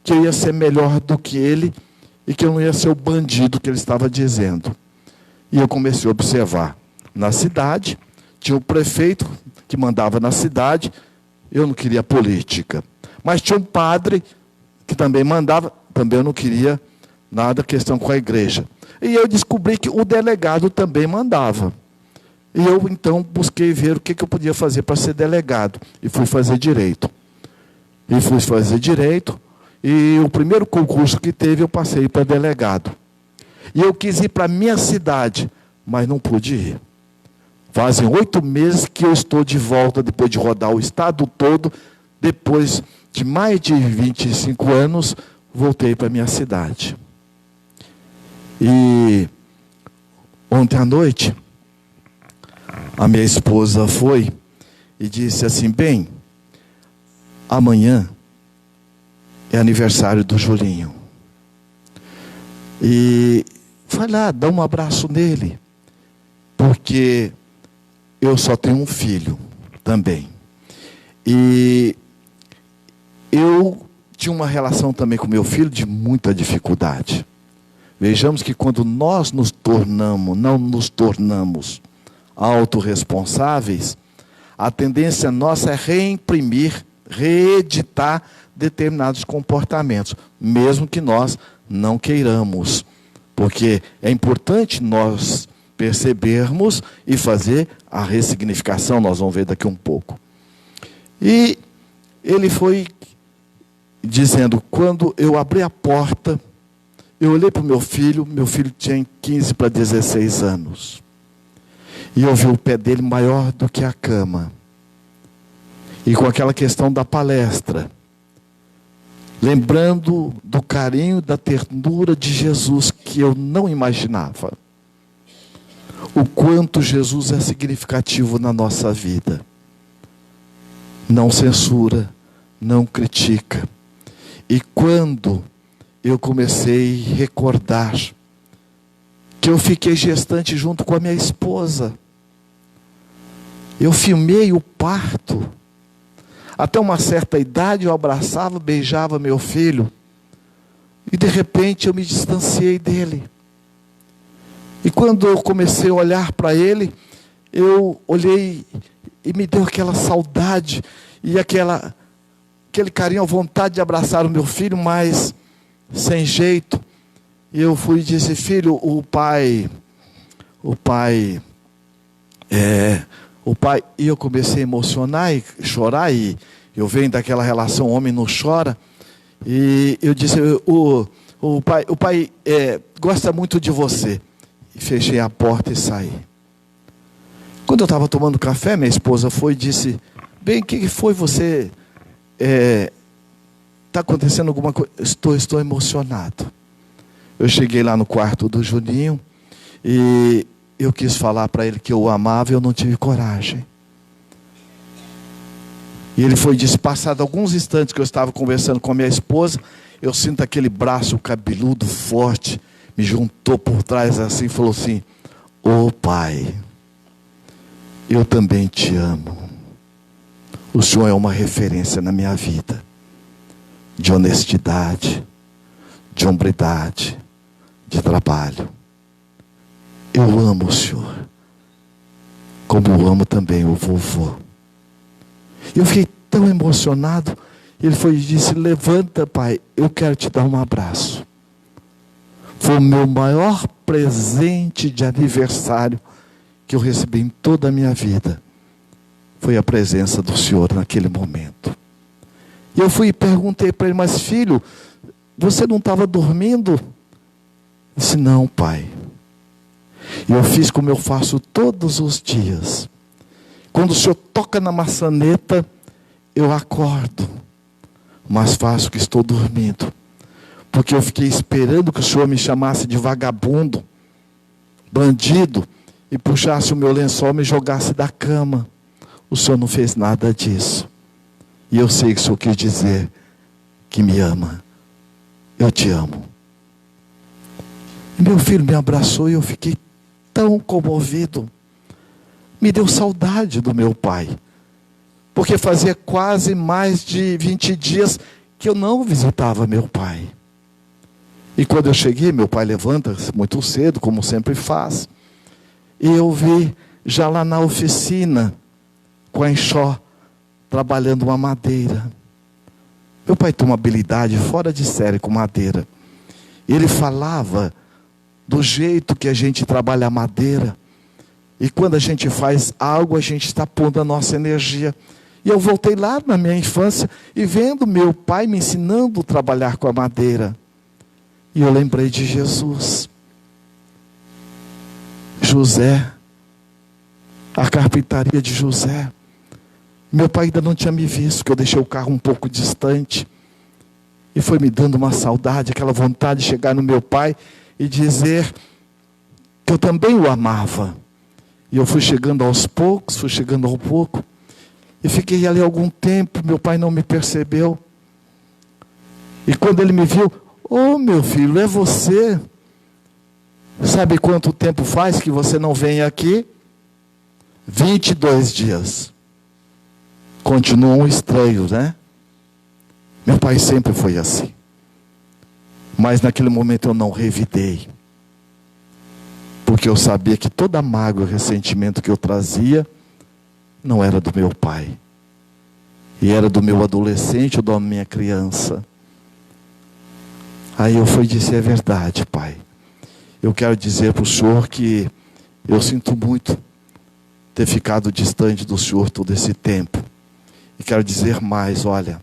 que eu ia ser melhor do que ele e que eu não ia ser o bandido que ele estava dizendo. E eu comecei a observar. na cidade, tinha o prefeito que mandava na cidade, eu não queria política. Mas tinha um padre que também mandava, também eu não queria nada questão com a igreja. E eu descobri que o delegado também mandava. E eu, então, busquei ver o que eu podia fazer para ser delegado. E fui fazer direito. E o primeiro concurso que teve, eu passei para delegado. E eu quis ir para a minha cidade, mas não pude ir. Fazem 8 meses que eu estou de volta, depois de rodar o estado todo. Depois de mais de 25 anos, voltei para a minha cidade. E ontem à noite, a minha esposa foi e disse assim: bem, amanhã é aniversário do Julinho. E vai lá, dá um abraço nele. Porque eu só tenho um filho também. E eu tinha uma relação também com meu filho de muita dificuldade. Vejamos que quando nós não nos tornamos autorresponsáveis, a tendência nossa é reimprimir, reeditar determinados comportamentos, mesmo que nós não queiramos. Porque é importante nós percebermos e fazer a ressignificação, nós vamos ver daqui um pouco. E ele foi dizendo, quando eu abri a porta, eu olhei para o meu filho tinha 15 para 16 anos. E eu vi o pé dele maior do que a cama. E com aquela questão da palestra, lembrando do carinho, da ternura de Jesus, que eu não imaginava. O quanto Jesus é significativo na nossa vida. Não censura, não critica. E quando eu comecei a recordar que eu fiquei gestante junto com a minha esposa, eu filmei o parto. Até uma certa idade eu abraçava, beijava meu filho. E de repente eu me distanciei dele. E quando eu comecei a olhar para ele, eu olhei e me deu aquela saudade e aquele carinho, a vontade de abraçar o meu filho, mas sem jeito. E eu fui e disse: filho, o pai, e eu comecei a emocionar e chorar, e eu venho daquela relação, homem não chora, e eu disse: o pai gosta muito de você. E fechei a porta e saí. Quando eu estava tomando café, minha esposa foi e disse: bem, o que foi você? Está acontecendo alguma coisa? Estou emocionado. Eu cheguei lá no quarto do Juninho e eu quis falar para ele que eu o amava e eu não tive coragem. E ele foi e disse, passado alguns instantes que eu estava conversando com a minha esposa, eu sinto aquele braço cabeludo forte, me juntou por trás assim e falou assim: ô pai, eu também te amo. O Senhor é uma referência na minha vida, de honestidade, de hombridade, de trabalho. Eu amo o Senhor, como eu amo também o vovô. Eu fiquei tão emocionado. Ele foi e disse: levanta, pai, eu quero te dar um abraço. Foi o meu maior presente de aniversário que eu recebi em toda a minha vida. Foi a presença do Senhor naquele momento. E eu fui e perguntei para ele: mas filho, você não estava dormindo? Ele disse: não, pai. E eu fiz como eu faço todos os dias. Quando o Senhor toca na maçaneta, eu acordo, mas faço que estou dormindo. Porque eu fiquei esperando que o Senhor me chamasse de vagabundo, bandido, e puxasse o meu lençol e me jogasse da cama. O Senhor não fez nada disso. E eu sei que o Senhor quis dizer que me ama. Eu te amo. E meu filho me abraçou e eu fiquei tão comovido. Me deu saudade do meu pai. Porque fazia quase mais de 20 dias que eu não visitava meu pai. E quando eu cheguei, meu pai levanta muito cedo, como sempre faz. E eu vi já lá na oficina, com a enxó, trabalhando uma madeira. Meu pai tem uma habilidade fora de série com madeira. Ele falava do jeito que a gente trabalha a madeira. E quando a gente faz algo, a gente está pondo a nossa energia. E eu voltei lá na minha infância e vendo meu pai me ensinando a trabalhar com a madeira. E eu lembrei de Jesus. José, a carpintaria de José. Meu pai ainda não tinha me visto, que eu deixei o carro um pouco distante. E foi me dando uma saudade, aquela vontade de chegar no meu pai e dizer que eu também o amava. E eu fui chegando aos poucos, e fiquei ali algum tempo, meu pai não me percebeu. E quando ele me viu, ô meu filho, é você? Sabe quanto tempo faz que você não vem aqui? 22 dias. Continuam estranhos, né? Meu pai sempre foi assim. Mas naquele momento eu não revidei. Porque eu sabia que toda mágoa e ressentimento que eu trazia não era do meu pai. E era do meu adolescente ou da minha criança. Aí eu fui dizer, é verdade, pai. Eu quero dizer para o senhor que eu sinto muito ter ficado distante do senhor todo esse tempo. E quero dizer mais, olha.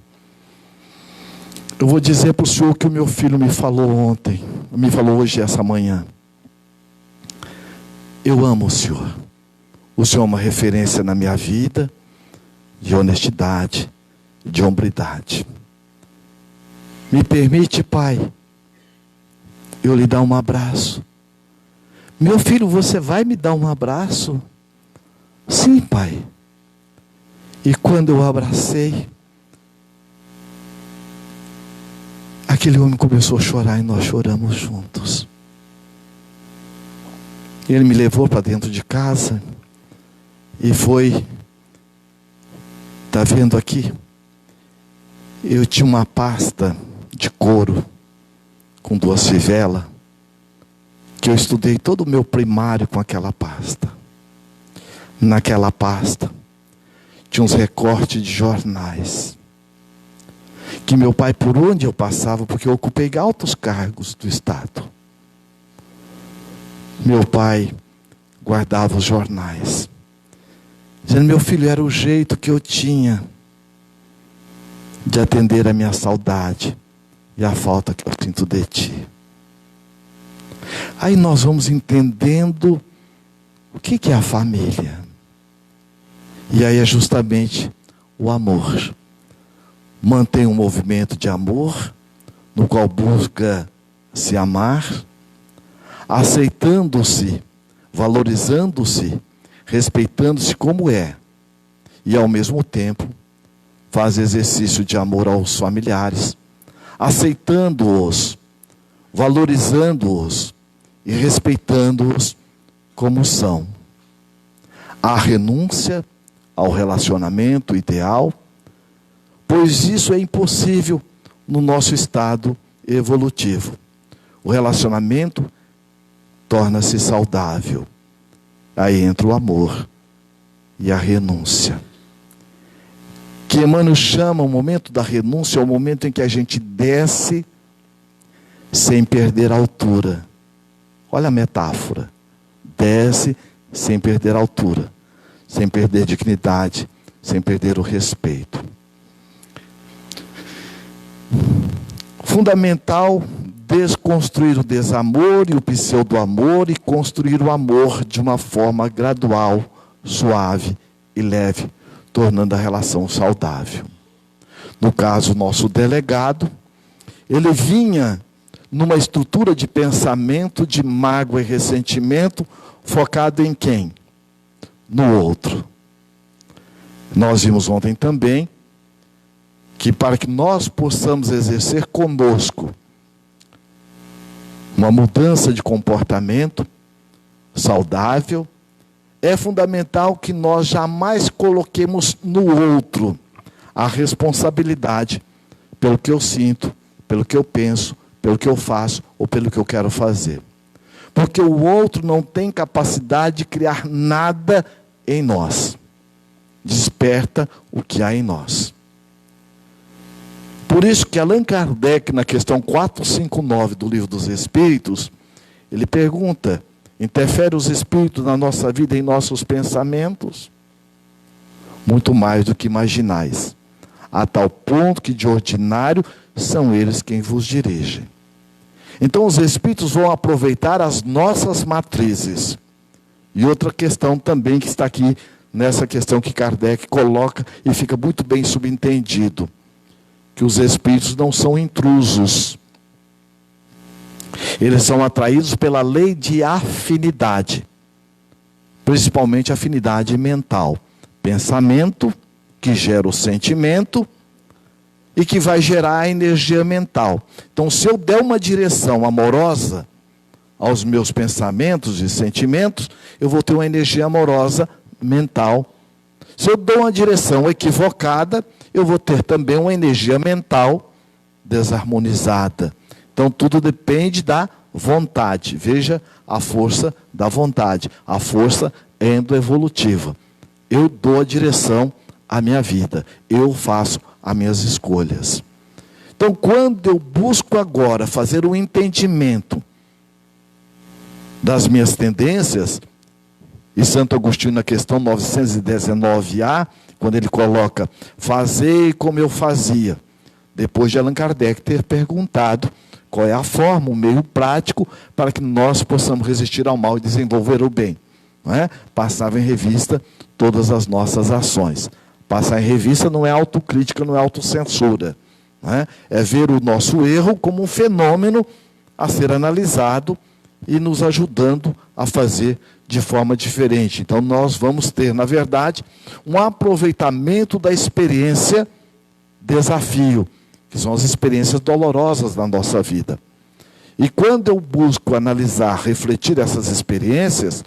Eu vou dizer para o senhor que o meu filho me falou ontem. Me falou hoje, essa manhã. Eu amo o senhor. O senhor é uma referência na minha vida de honestidade, de hombridade. Me permite, pai, eu lhe dar um abraço. Meu filho, você vai me dar um abraço? Sim, pai. E quando eu abracei, aquele homem começou a chorar e nós choramos juntos. Ele me levou para dentro de casa e foi, está vendo aqui? Eu tinha uma pasta de couro com 2 fivelas, que eu estudei todo o meu primário com aquela pasta. Naquela pasta tinha uns recortes de jornais, que meu pai, por onde eu passava, porque eu ocupei altos cargos do Estado, meu pai guardava os jornais, dizendo, meu filho, era o jeito que eu tinha de atender a minha saudade e a falta que eu sinto de ti. Aí nós vamos entendendo o que é a família. E aí é justamente o amor. Mantém um movimento de amor, no qual busca se amar, aceitando-se, valorizando-se, respeitando-se como é. E ao mesmo tempo, faz exercício de amor aos familiares, aceitando-os, valorizando-os e respeitando-os como são. A renúncia ao relacionamento ideal, pois isso é impossível no nosso estado evolutivo. O relacionamento torna-se saudável. Aí entra o amor e a renúncia. Que Emmanuel chama o momento da renúncia, é o momento em que a gente desce sem perder a altura. Olha a metáfora. Desce sem perder a altura, sem perder dignidade, sem perder o respeito. Fundamental desconstruir o desamor e o pseudo-amor e construir o amor de uma forma gradual, suave e leve, tornando a relação saudável. No caso, nosso delegado, ele vinha numa estrutura de pensamento, de mágoa e ressentimento, focado em quem? No outro. Nós vimos ontem também que para que nós possamos exercer conosco uma mudança de comportamento saudável, é fundamental que nós jamais coloquemos no outro a responsabilidade pelo que eu sinto, pelo que eu penso, pelo que eu faço ou pelo que eu quero fazer. Porque o outro não tem capacidade de criar nada em nós. Desperta o que há em nós. Por isso que Allan Kardec, na questão 459 do Livro dos Espíritos, ele pergunta: interfere os espíritos na nossa vida e em nossos pensamentos? Muito mais do que imaginais, a tal ponto que de ordinário são eles quem vos dirigem. Então os espíritos vão aproveitar as nossas matrizes. E outra questão também que está aqui, nessa questão que Kardec coloca e fica muito bem subentendido, que os espíritos não são intrusos. Eles são atraídos pela lei de afinidade, principalmente afinidade mental. Pensamento que gera o sentimento e que vai gerar a energia mental. Então, se eu der uma direção amorosa aos meus pensamentos e sentimentos, eu vou ter uma energia amorosa mental. Se eu dou uma direção equivocada, eu vou ter também uma energia mental desarmonizada. Então, tudo depende da vontade. Veja a força da vontade, a força endoevolutiva. Eu dou a direção à minha vida, eu faço as minhas escolhas. Então, quando eu busco agora fazer um entendimento das minhas tendências, e Santo Agostinho, na questão 919A, quando ele coloca: fazei como eu fazia, depois de Allan Kardec ter perguntado qual é a forma, o meio prático para que nós possamos resistir ao mal e desenvolver o bem. Não é? Passava em revista todas as nossas ações. Passar em revista não é autocrítica, não é autocensura. Não é? É ver o nosso erro como um fenômeno a ser analisado e nos ajudando a fazer de forma diferente. Então nós vamos ter, na verdade, um aproveitamento da experiência desafio, que são as experiências dolorosas da nossa vida. E quando eu busco analisar, refletir essas experiências,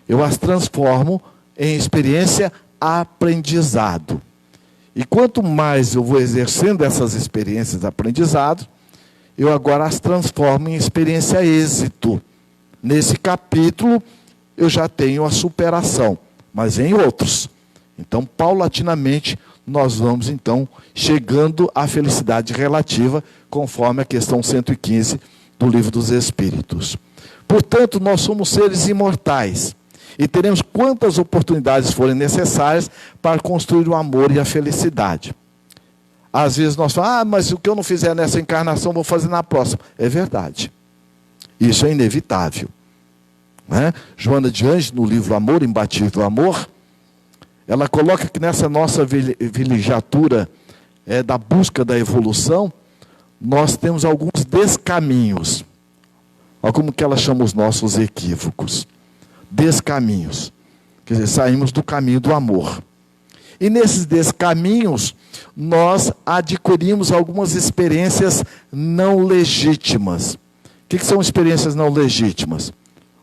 eu as transformo em experiência aprendizado. E quanto mais eu vou exercendo essas experiências de aprendizado, eu agora as transformo em experiência êxito. Nesse capítulo, eu já tenho a superação, mas em outros. Então, paulatinamente, nós vamos, então, chegando à felicidade relativa, conforme a questão 115 do Livro dos Espíritos. Portanto, nós somos seres imortais e teremos quantas oportunidades forem necessárias para construir o amor e a felicidade. Às vezes nós falamos: mas o que eu não fizer nessa encarnação, vou fazer na próxima. É verdade. Isso é inevitável. Né? Joana de Anjos, no livro Amor, Imbatível Amor, ela coloca que nessa nossa vilegiatura da busca da evolução, nós temos alguns descaminhos. Olha como que ela chama os nossos equívocos. Descaminhos. Quer dizer, saímos do caminho do amor. E nesses descaminhos, nós adquirimos algumas experiências não legítimas. O que são experiências não legítimas?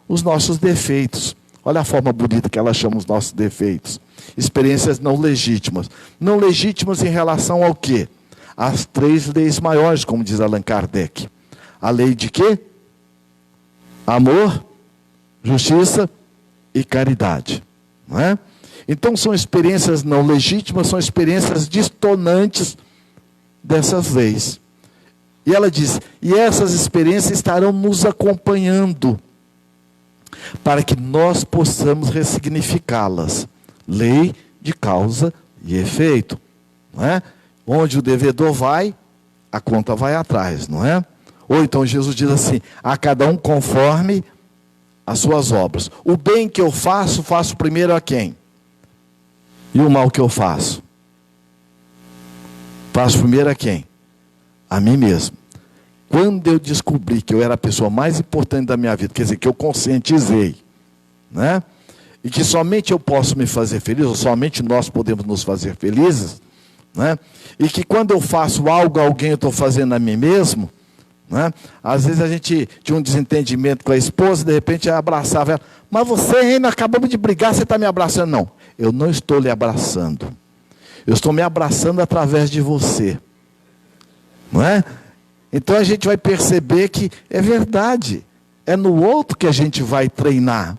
Os nossos defeitos. Olha a forma bonita que ela chama os nossos defeitos. Experiências não legítimas. Não legítimas em relação ao quê? As 3 leis maiores, como diz Allan Kardec. A lei de quê? Amor, justiça e caridade. Não é? Então são experiências não legítimas, são experiências distonantes dessas leis. E ela diz: e essas experiências estarão nos acompanhando, para que nós possamos ressignificá-las. Lei de causa e efeito. Não é? Onde o devedor vai, a conta vai atrás, não é? Ou então Jesus diz assim: a cada um conforme as suas obras. O bem que eu faço, faço primeiro a quem? E o mal que eu faço? Faço primeiro a quem? A mim mesmo. Quando eu descobri que eu era a pessoa mais importante da minha vida, quer dizer, que eu conscientizei, né? E que somente eu posso me fazer feliz, ou somente nós podemos nos fazer felizes, né? E que quando eu faço algo a alguém, eu estou fazendo a mim mesmo, né? Às vezes a gente tinha um desentendimento com a esposa, de repente abraçava ela: mas você ainda acabamos de brigar, você está me abraçando? Não, eu não estou lhe abraçando. Eu estou me abraçando através de você. Não é? Então a gente vai perceber que é verdade. É no outro que a gente vai treinar,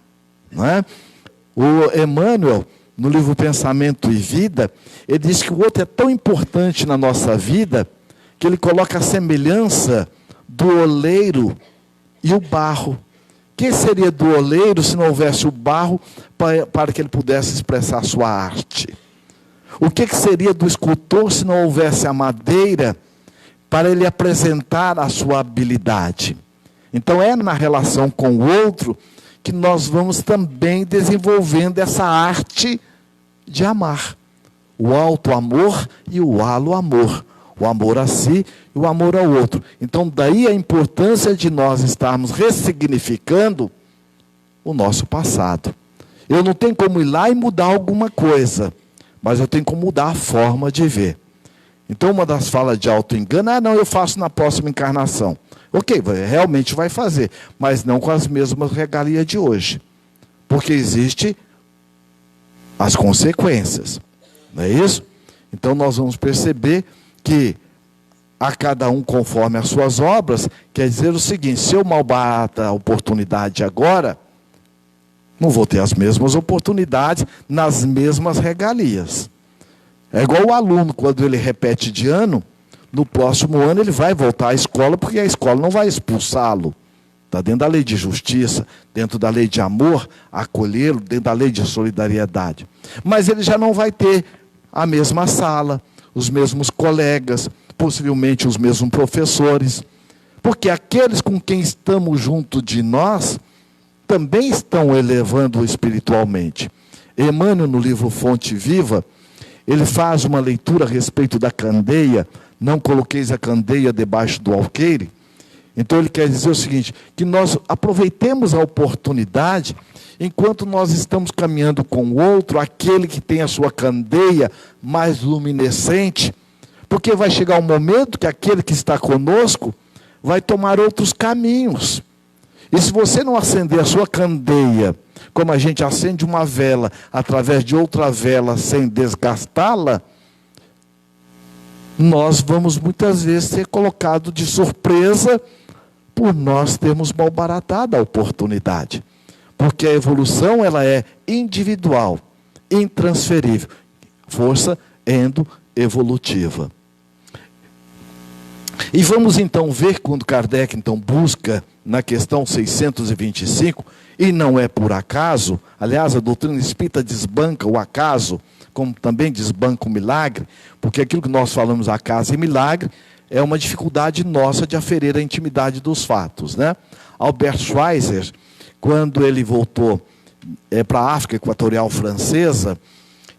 não é? O Emmanuel, no livro Pensamento e Vida, ele diz que o outro é tão importante na nossa vida que ele coloca a semelhança do oleiro e o barro. Que seria do oleiro se não houvesse o barro para que ele pudesse expressar a sua arte? O que seria do escultor se não houvesse a madeira para ele apresentar a sua habilidade? Então é na relação com o outro que nós vamos também desenvolvendo essa arte de amar. O alto amor e o alo amor. O amor a si e o amor ao outro. Então daí a importância de nós estarmos ressignificando o nosso passado. Eu não tenho como ir lá e mudar alguma coisa, mas eu tenho como mudar a forma de ver. Então uma das falas de auto-engano, não, eu faço na próxima encarnação. Ok, realmente vai fazer, mas não com as mesmas regalias de hoje. Porque existem as consequências. Não é isso? Então nós vamos perceber que a cada um conforme as suas obras, quer dizer o seguinte: se eu malbarato a oportunidade agora, não vou ter as mesmas oportunidades nas mesmas regalias. É igual o aluno, quando ele repete de ano, no próximo ano ele vai voltar à escola, porque a escola não vai expulsá-lo. Está dentro da lei de justiça, dentro da lei de amor, acolhê-lo, dentro da lei de solidariedade. Mas ele já não vai ter a mesma sala, os mesmos colegas, possivelmente os mesmos professores. Porque aqueles com quem estamos junto de nós, também estão elevando espiritualmente. Emmanuel, no livro Fonte Viva, ele faz uma leitura a respeito da candeia. Não coloqueis a candeia debaixo do alqueire. Então ele quer dizer o seguinte, que nós aproveitemos a oportunidade, enquanto nós estamos caminhando com o outro, aquele que tem a sua candeia mais luminescente, porque vai chegar um momento que aquele que está conosco vai tomar outros caminhos. E se você não acender a sua candeia, como a gente acende uma vela através de outra vela sem desgastá-la, nós vamos muitas vezes ser colocados de surpresa por nós termos malbaratado a oportunidade. Porque a evolução ela é individual, intransferível. Força endo-evolutiva. E vamos então ver quando Kardec então busca na questão 625, e não é por acaso, aliás a doutrina espírita desbanca o acaso, como também desbanca o milagre, porque aquilo que nós falamos acaso e milagre é uma dificuldade nossa de aferir a intimidade dos fatos, né? Albert Schweitzer, quando ele voltou para a África Equatorial Francesa,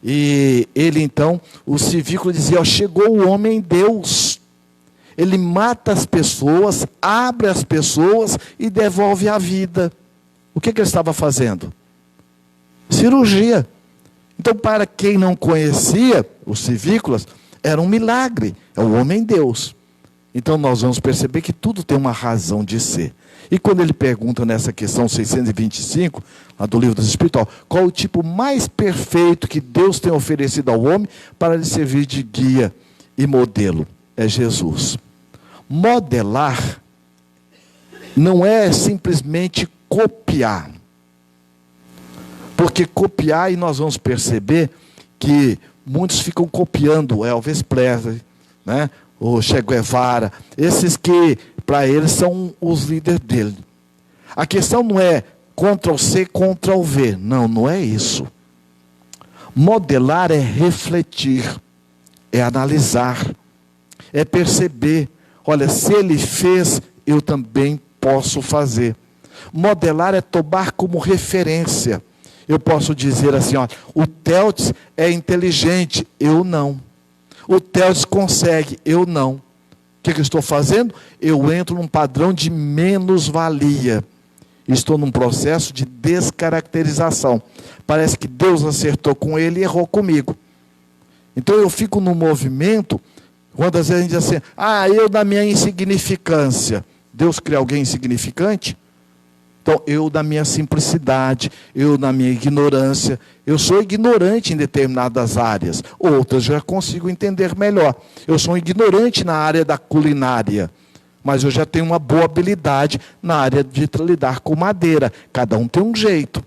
e ele então, o civículo dizia, ó, chegou o homem Deus. Ele mata as pessoas, abre as pessoas e devolve a vida. O que ele estava fazendo? Cirurgia. Então, para quem não conhecia os civícolas, era um milagre. É o homem Deus. Então, nós vamos perceber que tudo tem uma razão de ser. E quando ele pergunta nessa questão 625, lá do Livro dos Espíritos, qual o tipo mais perfeito que Deus tem oferecido ao homem para lhe servir de guia e modelo? É Jesus. Modelar não é simplesmente copiar. Porque copiar, e nós vamos perceber que muitos ficam copiando o Elvis Presley, né? O Che Guevara, esses que para eles são os líderes dele. A questão não é Ctrl-C, Ctrl-V. Não, não é isso. Modelar é refletir, é analisar, é perceber. Olha, se ele fez, eu também posso fazer. Modelar é tomar como referência. Eu posso dizer assim, ó, o Teltz é inteligente, eu não. O Teltz consegue, eu não. O que eu estou fazendo? Eu entro num padrão de menos-valia. Estou num processo de descaracterização. Parece que Deus acertou com ele e errou comigo. Então eu fico num movimento, quando às vezes a gente diz assim, eu da minha insignificância. Deus cria alguém insignificante? Então, eu da minha simplicidade, eu na minha ignorância, eu sou ignorante em determinadas áreas, outras já consigo entender melhor. Eu sou ignorante na área da culinária, mas eu já tenho uma boa habilidade na área de lidar com madeira. Cada um tem um jeito.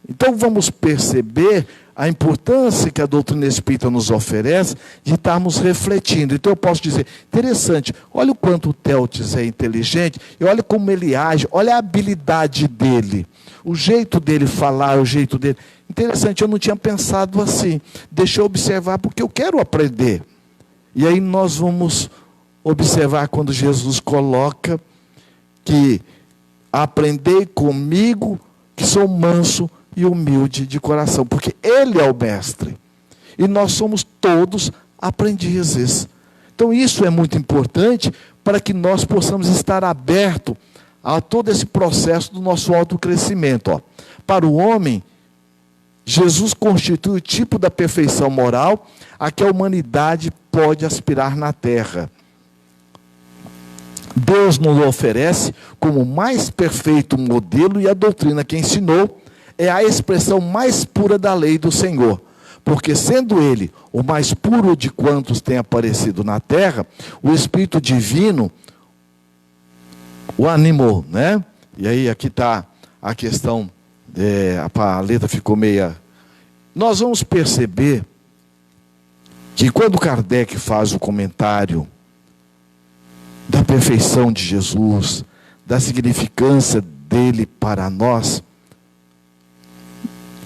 Então vamos perceber a importância que a doutrina espírita nos oferece de estarmos refletindo. Então eu posso dizer, interessante, olha o quanto o Teltes é inteligente, e olha como ele age, olha a habilidade dele, o jeito dele falar, o jeito dele. Interessante, eu não tinha pensado assim. Deixa eu observar porque eu quero aprender. E aí nós vamos observar quando Jesus coloca que aprendei comigo, que sou manso e humilde de coração, porque Ele é o mestre, e nós somos todos aprendizes. Então isso é muito importante para que nós possamos estar abertos a todo esse processo do nosso autocrescimento. Para o homem, Jesus constitui o tipo da perfeição moral a que a humanidade pode aspirar na terra. Deus nos oferece como o mais perfeito modelo, e a doutrina que ensinou é a expressão mais pura da lei do Senhor. Porque sendo Ele o mais puro de quantos tem aparecido na terra, o Espírito Divino o animou, né? E aí aqui está a questão, a letra ficou meia... Nós vamos perceber que quando Kardec faz o comentário da perfeição de Jesus, da significância dele para nós,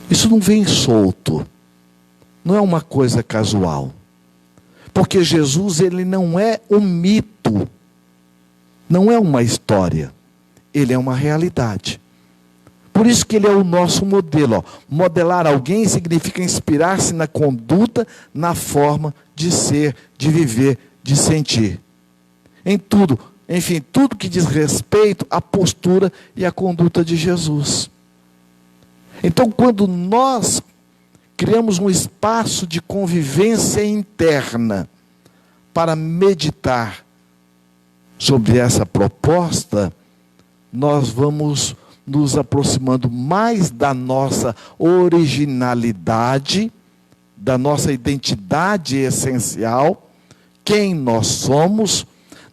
isso não vem solto, não é uma coisa casual, porque Jesus, ele não é um mito, não é uma história, ele é uma realidade. Por isso que ele é o nosso modelo. Modelar alguém significa inspirar-se na conduta, na forma de ser, de viver, de sentir. Em tudo, enfim, tudo que diz respeito à postura e à conduta de Jesus. Então, quando nós criamos um espaço de convivência interna para meditar sobre essa proposta, nós vamos nos aproximando mais da nossa originalidade, da nossa identidade essencial, quem nós somos,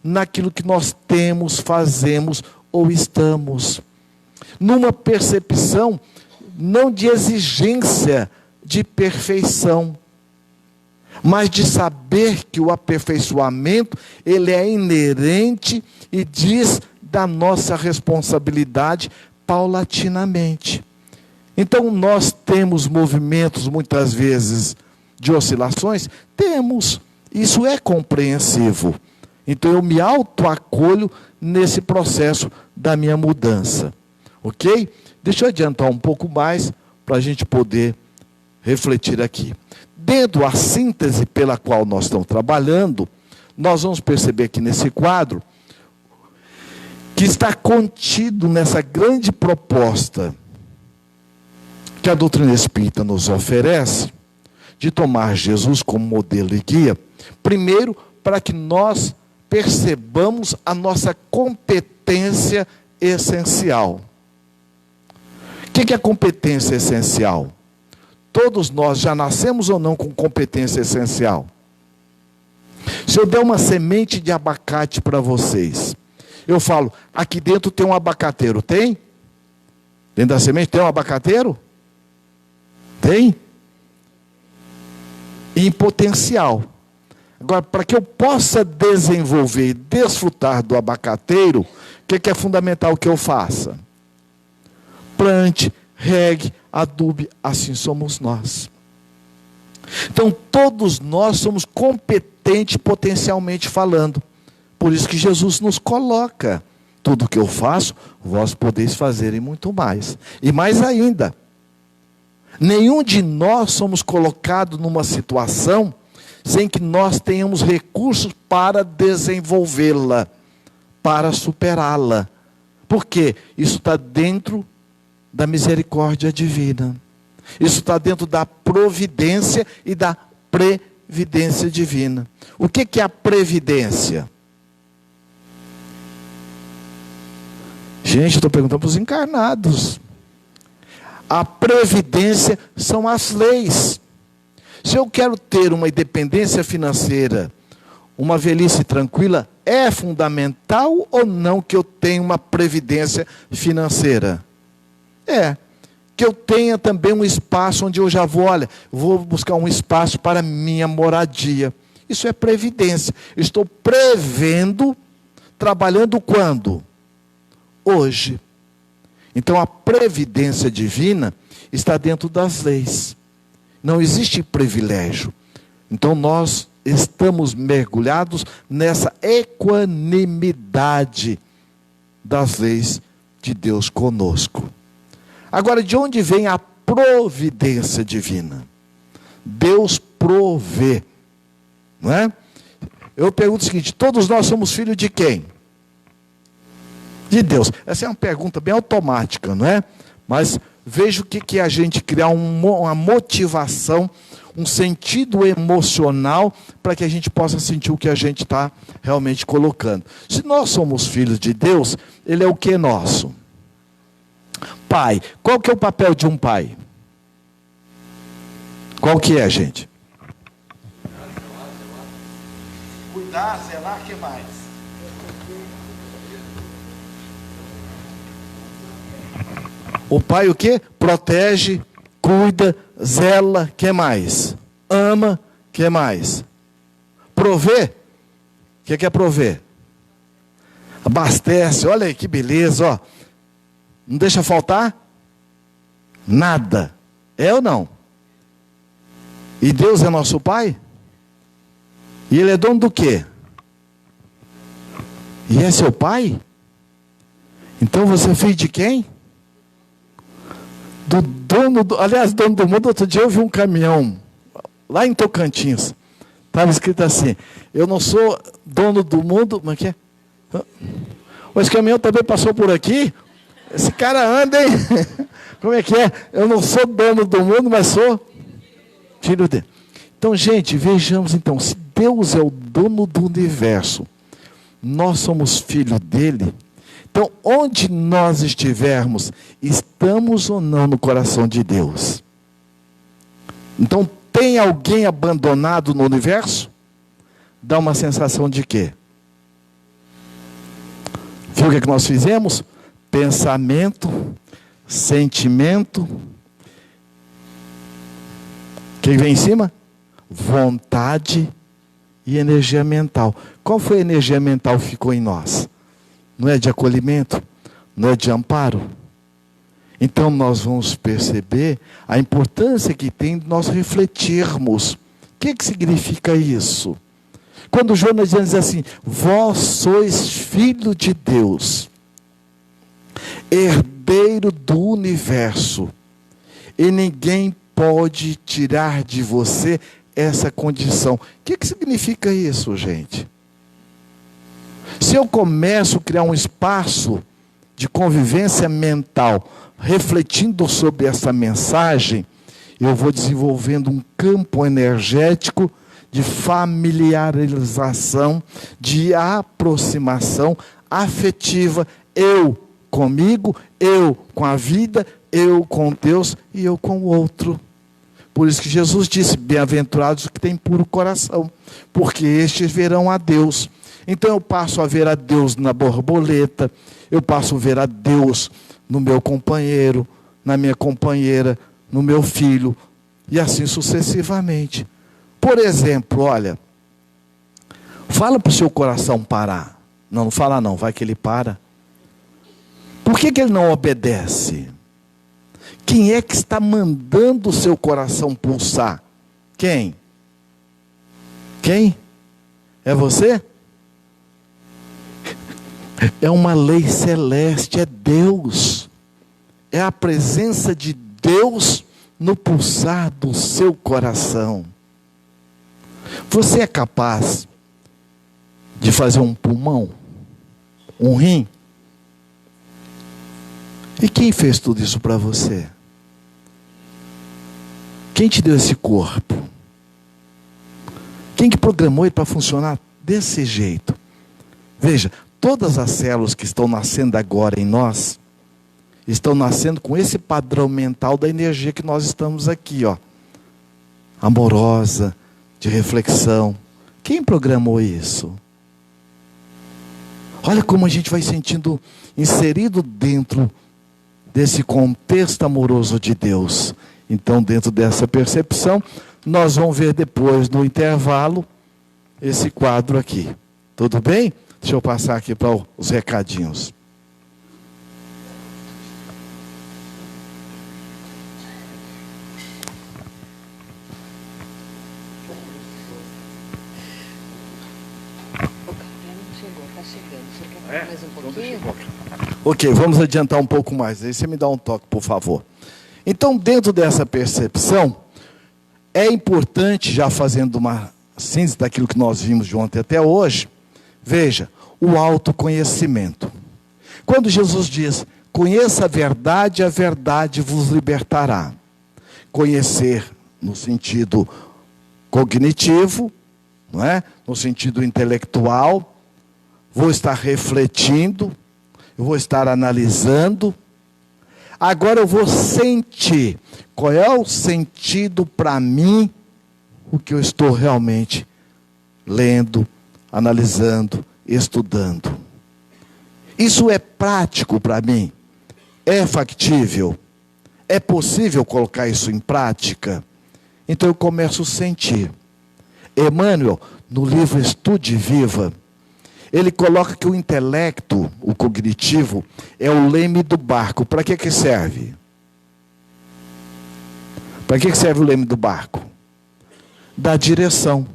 naquilo que nós temos, fazemos ou estamos. Numa percepção não de exigência de perfeição, mas de saber que o aperfeiçoamento, ele é inerente e diz da nossa responsabilidade paulatinamente. Então nós temos movimentos muitas vezes de oscilações? Temos, isso é compreensível. Então eu me autoacolho nesse processo da minha mudança. Ok? Deixa eu adiantar um pouco mais para a gente poder refletir aqui. Dentro da síntese pela qual nós estamos trabalhando, nós vamos perceber aqui nesse quadro que está contido nessa grande proposta que a doutrina espírita nos oferece, de tomar Jesus como modelo e guia, primeiro para que nós percebamos a nossa competência essencial. O que é competência essencial? Todos nós já nascemos ou não com competência essencial? Se eu der uma semente de abacate para vocês, eu falo, aqui dentro tem um abacateiro, tem? Dentro da semente tem um abacateiro? Tem? Em potencial. Agora, para que eu possa desenvolver e desfrutar do abacateiro, o que é fundamental que eu faça? Plante, regue, adube, assim somos nós. Então, todos nós somos competentes potencialmente falando. Por isso que Jesus nos coloca. Tudo que eu faço, vós podeis fazer e muito mais. E mais ainda, nenhum de nós somos colocados numa situação sem que nós tenhamos recursos para desenvolvê-la, para superá-la. Por quê? Isso está dentro da misericórdia divina. Isso está dentro da providência e da previdência divina. O que é a previdência? Gente, estou perguntando para os encarnados. A previdência são as leis. Se eu quero ter uma independência financeira, uma velhice tranquila, é fundamental ou não que eu tenha uma previdência financeira? É. Que eu tenha também um espaço onde eu já vou buscar um espaço para minha moradia. Isso é previdência. Estou prevendo, trabalhando quando? Hoje. Então a previdência divina está dentro das leis. Não existe privilégio. Então nós estamos mergulhados nessa equanimidade das leis de Deus conosco. Agora, de onde vem a providência divina? Deus provê, não é? Eu pergunto o seguinte: todos nós somos filhos de quem? De Deus. Essa é uma pergunta bem automática, não é? Mas veja o que é a gente criar uma motivação, um sentido emocional para que a gente possa sentir o que a gente está realmente colocando. Se nós somos filhos de Deus, Ele é o que nosso? Pai. Qual que é o papel de um pai? Qual que é, gente? Cuidar, zelar, o que mais? O pai o quê? Protege, cuida, zela, o que mais? Ama, o que mais? Provê. O que é prover? Abastece, olha aí que beleza, ó. Não deixa faltar nada. É ou não? E Deus é nosso Pai? E Ele é dono do quê? E é seu Pai? Então você é filho de quem? Do dono do... Aliás, dono do mundo. Outro dia eu vi um caminhão lá em Tocantins. Estava escrito assim: eu não sou dono do mundo. Como é que é? Esse caminhão também passou por aqui. Esse cara anda, hein? Como é que é? Eu não sou dono do mundo, mas sou filho dele. Então, gente, vejamos então. Se Deus é o dono do universo, nós somos filho dele. Então, onde nós estivermos, estamos ou não no coração de Deus? Então, tem alguém abandonado no universo? Dá uma sensação de quê? Viu o que nós fizemos? Pensamento, sentimento. O que vem em cima? Vontade e energia mental. Qual foi a energia mental que ficou em nós? Não é de acolhimento? Não é de amparo? Então nós vamos perceber a importância que tem de nós refletirmos. O que significa isso? Quando Jonas diz assim: vós sois filho de Deus, herdeiro do universo, e ninguém pode tirar de você essa condição. O que significa isso, gente? Se eu começo a criar um espaço de convivência mental, refletindo sobre essa mensagem, eu vou desenvolvendo um campo energético de familiarização, de aproximação afetiva, eu comigo, eu com a vida, eu com Deus e eu com o outro. Por isso que Jesus disse: bem-aventurados os que têm puro coração, porque estes verão a Deus. Então eu passo a ver a Deus na borboleta, eu passo a ver a Deus no meu companheiro, na minha companheira, no meu filho, e assim sucessivamente. Por exemplo, olha, fala para o seu coração parar. Não fala não, vai que ele para. Por que ele não obedece? Quem é que está mandando o seu coração pulsar? Quem? Quem? É você? É uma lei celeste, é Deus. É a presença de Deus no pulsar do seu coração. Você é capaz de fazer um pulmão? Um rim? E quem fez tudo isso para você? Quem te deu esse corpo? Quem que programou ele para funcionar desse jeito? Veja, todas as células que estão nascendo agora em nós, estão nascendo com esse padrão mental da energia que nós estamos aqui, ó. Amorosa, de reflexão. Quem programou isso? Olha como a gente vai sentindo inserido dentro desse contexto amoroso de Deus. Então, dentro dessa percepção, nós vamos ver depois, no intervalo, esse quadro aqui. Tudo bem? Deixa eu passar aqui para os recadinhos. Mais um pouquinho? Ok, vamos adiantar um pouco mais. Aí você me dá um toque, por favor. Então, dentro dessa percepção, é importante, já fazendo uma síntese daquilo que nós vimos de ontem até hoje, veja, o autoconhecimento. Quando Jesus diz, conheça a verdade vos libertará. Conhecer no sentido cognitivo, não é? No sentido intelectual, vou estar refletindo, eu vou estar analisando. Agora eu vou sentir. Qual é o sentido para mim o que eu estou realmente lendo, analisando, estudando? Isso é prático para mim? É factível? É possível colocar isso em prática? Então eu começo a sentir. Emmanuel, no livro Estude e Viva, ele coloca que o intelecto, o cognitivo, é o leme do barco. Para que serve? Para que serve o leme do barco? Dá direção.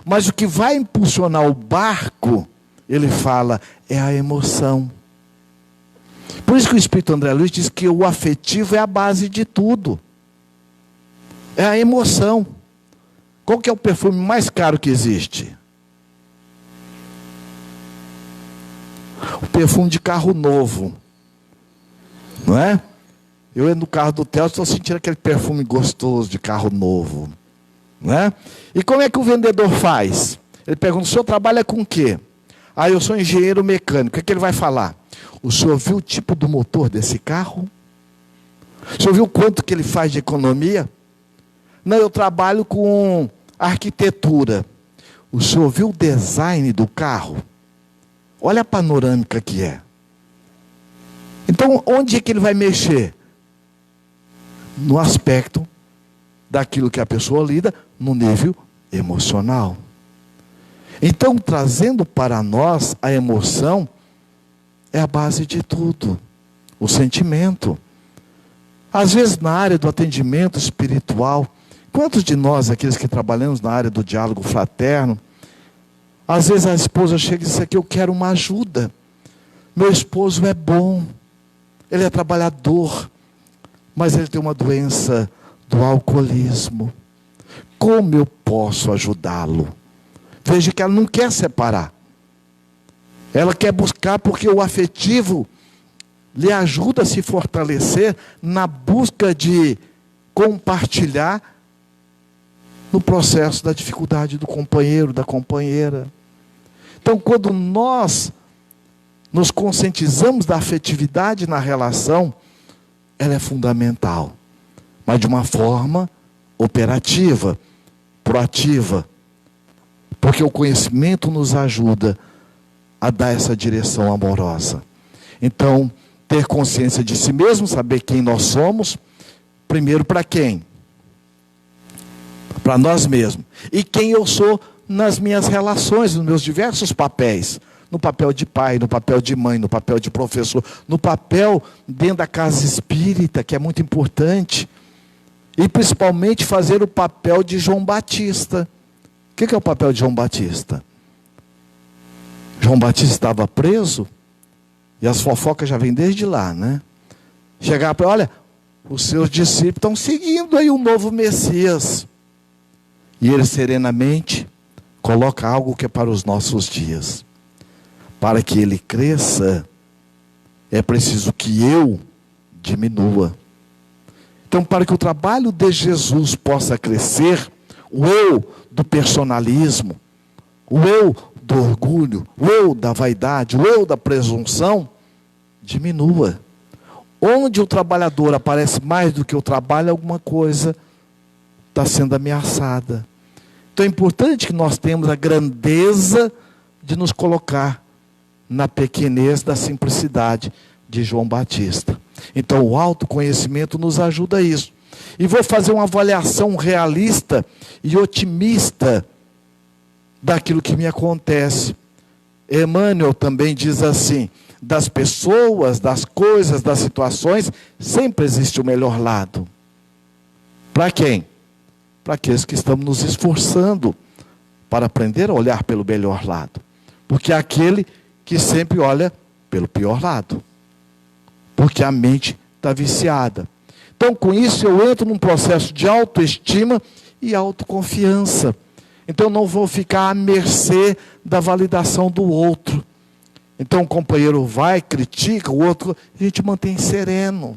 Mas o que vai impulsionar o barco, ele fala, é a emoção. Por isso que o Espírito André Luiz diz que o afetivo é a base de tudo. É a emoção. Qual que é o perfume mais caro que existe? O perfume de carro novo, não é? Eu entro no carro do Theo, estou sentindo aquele perfume gostoso de carro novo, não é? E como é que o vendedor faz? Ele pergunta, o senhor trabalha com o quê? Ah, eu sou engenheiro mecânico. O que ele vai falar? O senhor viu o tipo do motor desse carro? O senhor viu quanto que ele faz de economia? Não, eu trabalho com arquitetura. O senhor viu o design do carro? Olha a panorâmica que é. Então, onde é que ele vai mexer? No aspecto daquilo que a pessoa lida, no nível emocional. Então, trazendo para nós a emoção, é a base de tudo. O sentimento. Às vezes, na área do atendimento espiritual, quantos de nós, aqueles que trabalhamos na área do diálogo fraterno, às vezes a esposa chega e diz aqui, eu quero uma ajuda. Meu esposo é bom, ele é trabalhador, mas ele tem uma doença do alcoolismo. Como eu posso ajudá-lo? Veja que ela não quer separar. Ela quer buscar porque o afetivo lhe ajuda a se fortalecer na busca de compartilhar no processo da dificuldade do companheiro, da companheira. Então, quando nós nos conscientizamos da afetividade na relação, ela é fundamental, mas de uma forma operativa, proativa, porque o conhecimento nos ajuda a dar essa direção amorosa. Então, ter consciência de si mesmo, saber quem nós somos, primeiro para quem? Para nós mesmos. E quem eu sou nas minhas relações, nos meus diversos papéis. No papel de pai, no papel de mãe, no papel de professor, no papel dentro da casa espírita, que é muito importante. E principalmente fazer o papel de João Batista. O que é o papel de João Batista? João Batista estava preso, e as fofocas já vêm desde lá, né? Chegava para, olha, os seus discípulos estão seguindo aí o novo Messias. E ele serenamente coloca algo que é para os nossos dias. Para que ele cresça, é preciso que eu diminua. Então, para que o trabalho de Jesus possa crescer, o eu do personalismo, o eu do orgulho, o eu da vaidade, o eu da presunção, diminua. Onde o trabalhador aparece mais do que o trabalho, alguma coisa está sendo ameaçada. Então é importante que nós tenhamos a grandeza de nos colocar na pequenez da simplicidade de João Batista. Então o autoconhecimento nos ajuda a isso. E vou fazer uma avaliação realista e otimista daquilo que me acontece. Emmanuel também diz assim: das pessoas, das coisas, das situações, sempre existe o melhor lado. Para quem? Para aqueles que estamos nos esforçando para aprender a olhar pelo melhor lado. Porque é aquele que sempre olha pelo pior lado. Porque a mente está viciada. Então, com isso, eu entro num processo de autoestima e autoconfiança. Então, não vou ficar à mercê da validação do outro. Então, o companheiro vai, critica, o outro, a gente mantém sereno.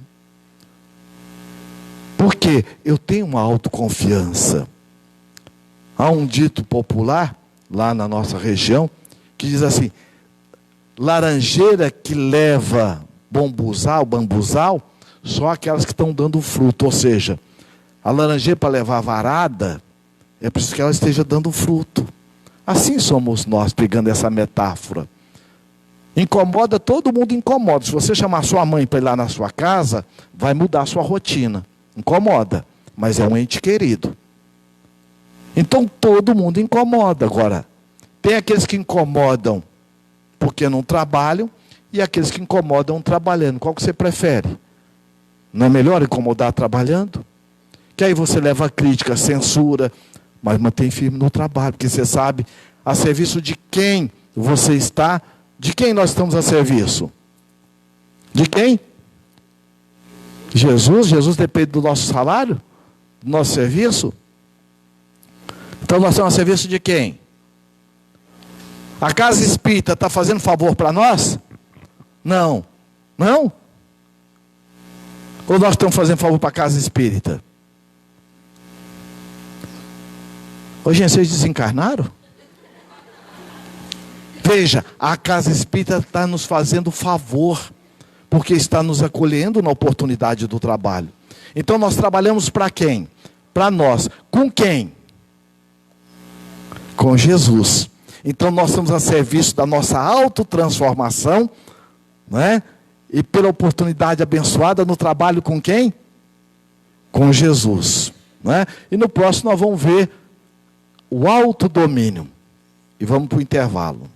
Porque eu tenho uma autoconfiança. Há um dito popular, lá na nossa região, que diz assim: laranjeira que leva bambuzal, só aquelas que estão dando fruto. Ou seja, a laranjeira para levar varada, é preciso que ela esteja dando fruto. Assim somos nós, pegando essa metáfora. Incomoda, todo mundo incomoda. Se você chamar sua mãe para ir lá na sua casa, vai mudar a sua rotina. Incomoda, mas é um ente querido. Então todo mundo incomoda. Agora, tem aqueles que incomodam porque não trabalham, e aqueles que incomodam trabalhando. Qual que você prefere? Não é melhor incomodar trabalhando? Que aí você leva a crítica, a censura, mas mantém firme no trabalho, porque você sabe a serviço de quem você está. De quem nós estamos a serviço? De quem? Jesus? Jesus depende do nosso salário? Do nosso serviço? Então nós estamos a serviço de quem? A Casa Espírita está fazendo favor para nós? Não. Não? Ou nós estamos fazendo favor para a Casa Espírita? Ô, gente, vocês desencarnaram? Veja, a Casa Espírita está nos fazendo favor, porque está nos acolhendo na oportunidade do trabalho. Então nós trabalhamos para quem? Para nós. Com quem? Com Jesus. Então nós estamos a serviço da nossa autotransformação, né? E pela oportunidade abençoada no trabalho com quem? Com Jesus, né? E no próximo nós vamos ver o autodomínio. E vamos para o intervalo.